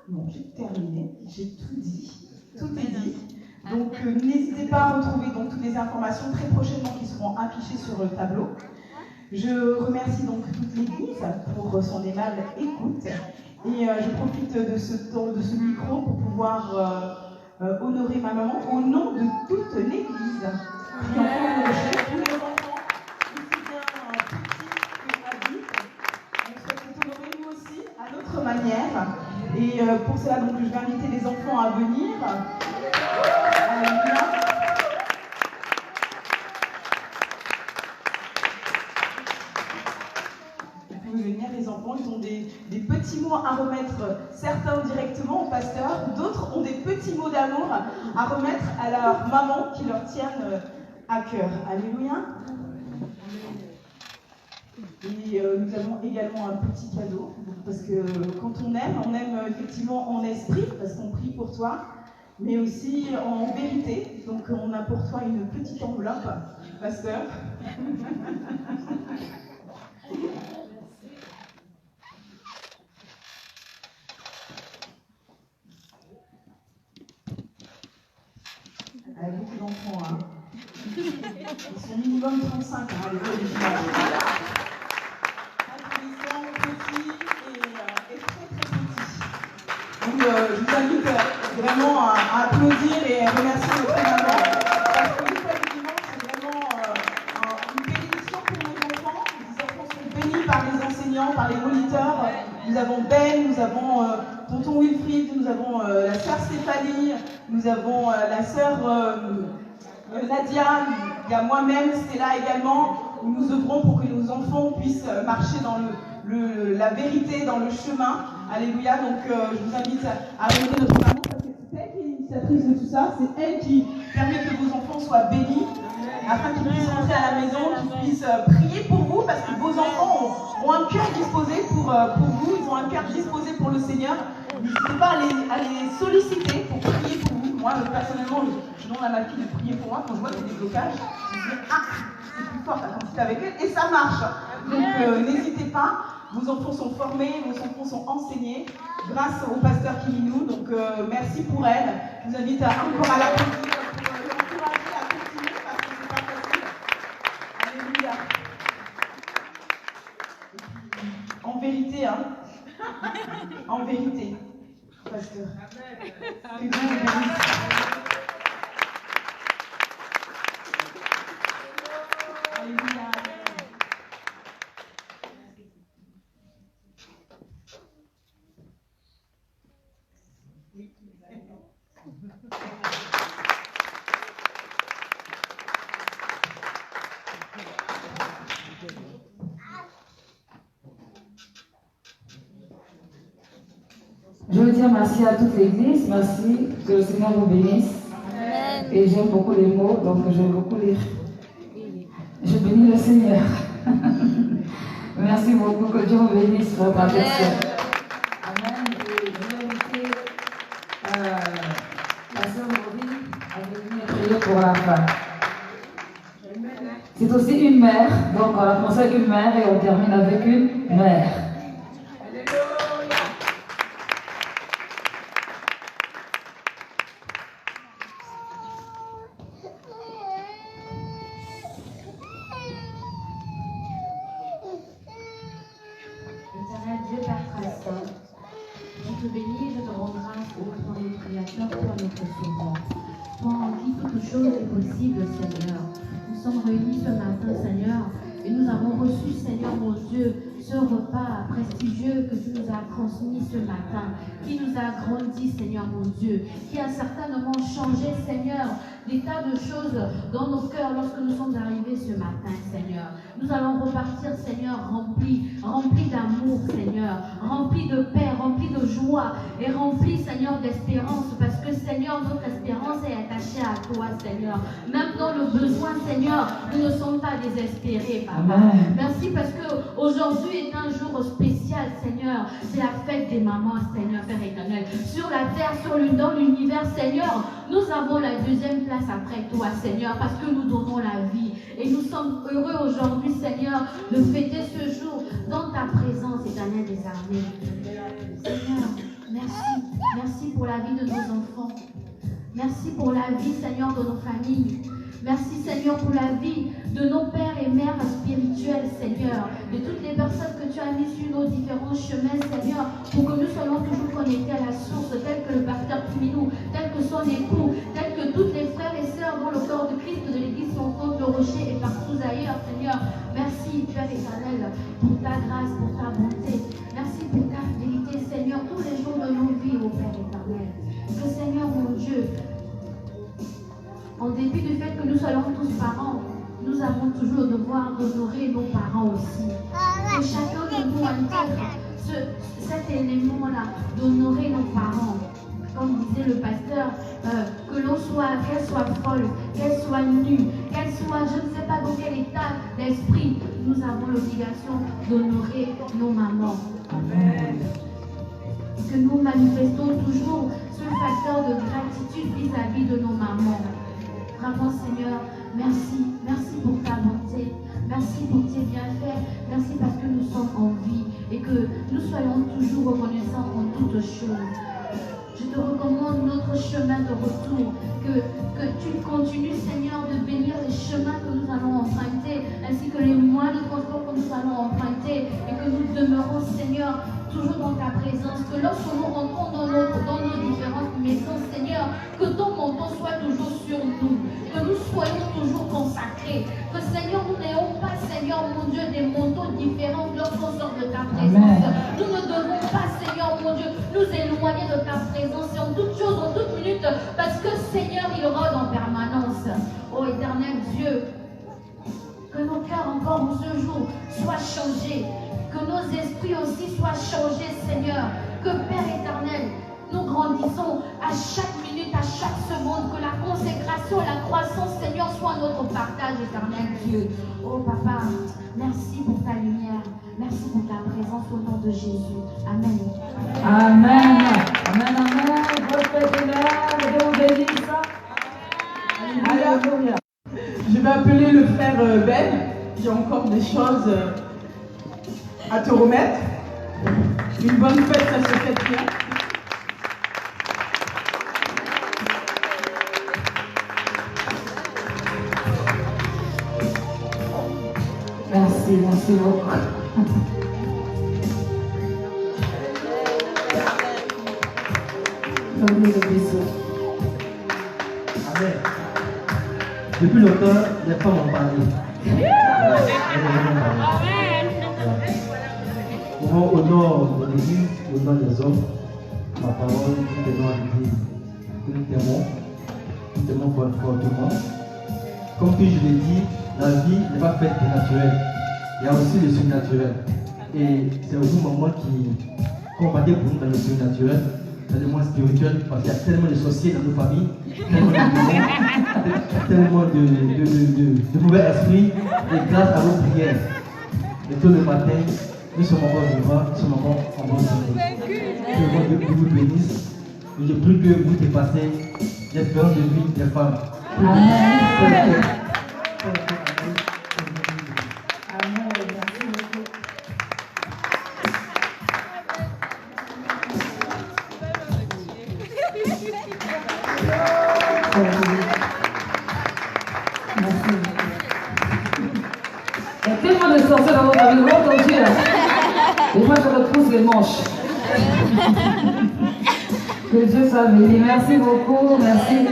Non, j'ai terminé. J'ai tout dit. Tout est dit. Donc, n'hésitez pas à retrouver donc, toutes les informations très prochainement qui seront affichées sur le tableau. Je remercie donc toute l'Église pour son aimable écoute. Et je profite de ce micro pour pouvoir honorer ma maman au nom de toute l'Église. Tous les enfants, aussi bien petits que adultes, on souhaite être honorés nous aussi à notre manière. Et pour cela, donc, je vais inviter les enfants à venir. Venir les enfants, ils ont des petits mots à remettre, certains directement au pasteur, d'autres ont des petits mots d'amour à remettre à leur maman qui leur tiennent à cœur. Alléluia. Et nous avons également un petit cadeau, parce que quand on aime effectivement en esprit, parce qu'on prie pour toi, mais aussi en vérité. Donc on a pour toi une petite enveloppe, pasteur. Avec beaucoup d'enfants, Ils sont minimum 35 à l'école originale. Adolescents, petits et très très petits. Donc je vous invite vraiment à applaudir et à remercier notre maman. Parce que l'école du dimanche, c'est vraiment une bénédiction pour nos enfants. Les enfants sont bénis par les enseignants, par les moniteurs. Nous avons Ben, nous avons tonton Wilfried, nous avons la sœur Stéphanie, nous avons la sœur Nadia, il y a moi-même, Stella également, où nous œuvrons pour que nos enfants puissent marcher dans la vérité, dans le chemin. Alléluia. Donc je vous invite à honorer notre maman parce que c'est elle qui est l'initiatrice de tout ça, c'est elle qui permet que vos enfants soient bénis, afin qu'ils puissent rentrer à la maison, qu'ils puissent prier pour vous, parce que vos enfants ont un cœur disposé pour vous, ils ont un cœur disposé pour le Seigneur. N'hésitez pas à les solliciter pour prier pour vous. Moi, personnellement, je demande à ma fille de prier pour moi quand je vois qu'il y a des blocages. Je me dis, c'est plus fort quand tu es avec elle, et ça marche. Donc, n'hésitez pas. Vos enfants sont formés, vos enfants sont enseignés grâce au pasteur Kiminou. Donc, merci pour elle. Je vous invite encore à l'applaudir pour l'encourager à continuer parce que c'est pas facile. Alléluia. En vérité, en vérité, pasteur. Que Dieu vous bénisse. Alléluia. Je veux dire merci à toute l'église, merci, que le Seigneur vous bénisse. Amen. Et j'aime beaucoup les mots, donc je vais beaucoup lire. Je bénis le Seigneur. Merci beaucoup, que Dieu vous bénisse pour votre attention. Amen. Et je vais inviter la sœur Maureen à venir prier pour la fin. C'est aussi une mère, donc on a commencé avec une mère et on termine avec une mère. Dieu, Père notre Sauveur. Toi, en qui toute chose est possible, Seigneur. Nous sommes réunis ce matin, Seigneur, et nous avons reçu, Seigneur mon Dieu, ce repas prestigieux que tu nous as transmis ce matin, qui nous a grandi, Seigneur mon Dieu, qui a certainement changé, Seigneur, des tas de choses dans nos cœurs lorsque nous sommes arrivés ce matin, Seigneur. Nous allons repartir, Seigneur, remplis d'amour, Seigneur, remplis de paix, remplis de joie et remplis, Seigneur, d'espérance, parce que, Seigneur, notre espérance est attachée à toi, Seigneur. Même dans le besoin, Seigneur, nous ne sommes pas désespérés, Papa. Amen. Merci parce que aujourd'hui est un jour spécial, Seigneur. C'est la fête des mamans, Seigneur, Père éternel. Sur la terre, dans l'univers, Seigneur, nous avons la deuxième place après toi, Seigneur, parce que nous donnons la vie. Et nous sommes heureux aujourd'hui, Seigneur, de fêter ce jour dans ta présence, éternelle des armées. Seigneur, merci. Merci pour la vie de nos enfants. Merci pour la vie, Seigneur, de nos familles. Merci, Seigneur, pour la vie de nos pères et mères spirituels, Seigneur, de toutes les personnes que tu as mises sur nos différents chemins, Seigneur, pour que nous soyons toujours connectés à la source, tel que le pasteur Piminou, tel que son époux, tel que toutes les frères et sœurs dans le corps de Christ de l'Église Montante, le Rocher et partout ailleurs, Seigneur. Merci, Père éternel, pour ta grâce, pour ta bonté. Merci pour ta fidélité, Seigneur, tous les jours de nos vies, ô Père éternel. Que, Seigneur, mon Dieu, en dépit du fait que nous soyons tous parents, nous avons toujours le devoir d'honorer nos parents aussi. Que chacun de nous intègre cet élément-là, d'honorer nos parents. Comme disait le pasteur, que l'on soit, qu'elle soit folle, qu'elle soit nue, qu'elle soit, je ne sais pas dans quel état d'esprit, nous avons l'obligation d'honorer nos mamans. Amen. Que nous manifestons toujours ce facteur de gratitude vis-à-vis de nos mamans. Vraiment, Seigneur, merci. Merci pour ta bonté. Merci pour tes bienfaits. Merci parce que nous sommes en vie et que nous soyons toujours reconnaissants en toutes choses. Je te recommande notre chemin de retour. Que tu continues, Seigneur, de bénir les chemins que nous allons emprunter, ainsi que les moyens de transport que nous allons emprunter, et que nous demeurons, Seigneur, toujours dans ta présence. Que lorsque nous rentrons dans nos différentes maisons, Seigneur, que ton manteau soit toujours sur nous, que nous soyons toujours consacrés. Que, Seigneur, nous n'ayons pas, Seigneur, mon Dieu, des manteaux différents lorsqu'on sort de ta présence. Amen. Nous ne devons pas, Seigneur, mon Dieu, nous éloigner de ta présence et en toutes choses, en toutes minutes, parce que, Seigneur, il rôde en permanence. Ô éternel Dieu, que nos cœurs encore en ce jour soient changés, que nos esprits aussi soient changés, Seigneur. Que, Père éternel, nous grandissons à chaque minute, à chaque seconde, que la consécration, la croissance, Seigneur, soit notre partage, éternel Dieu. Oh Papa, merci pour ta lumière, merci pour ta présence au nom de Jésus. Amen. Amen. Amen, amen. Dieu vous bénisse. Alléluia. Je vais appeler le frère Ben. J'ai encore des choses à te remettre. Une bonne fête, ça se fait bien. Merci beaucoup. Donnez le bisou. Amen. Depuis longtemps, les femmes ont parlé. Souvent, au nom de l'Église, au nom des hommes, ma parole, nous tenons à dire que nous t'aimons fortement. Comme que je l'ai dit, la vie n'est pas faite de naturel. Il y a aussi le surnaturel. Et c'est aussi un moment qui combattait pour nous dans le surnaturel, dans le monde spirituel, parce qu'il y a tellement de sorciers dans nos familles, tellement de mauvais esprits, et grâce à nos prières, et tôt le matin, nous sommes encore vivants, nous sommes encore en bonne santé. Que Dieu vous bénisse. Et je prie que vous dépassez l'espérance de vie des femmes. Amen. Il y a tellement de sorciers dans votre famille, vous entendez là. Et moi je repousse les manches. Que Dieu soit béni. Merci beaucoup, merci.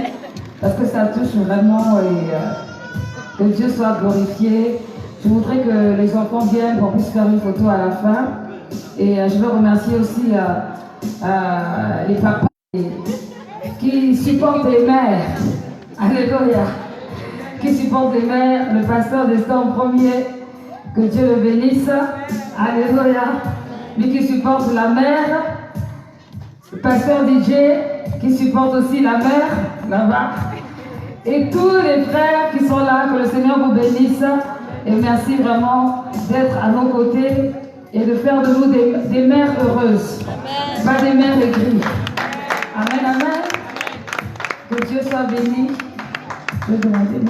Parce que ça touche vraiment et que Dieu soit glorifié. Je voudrais que les enfants viennent, qu'on puisse faire une photo à la fin. Et je veux remercier aussi les papas qui supportent les mères. Alléluia. Qui supportent les mères, le pasteur d'Estin en premier. Que Dieu le bénisse. Alléluia. Mais qui supporte la mère. Le pasteur DJ qui supporte aussi la mère là-bas. Et tous les frères qui sont là, que le Seigneur vous bénisse. Et merci vraiment d'être à nos côtés et de faire de nous des mères heureuses. Amen. Pas des mères aigries. Amen, amen. Que Dieu soit béni. Je vais demander,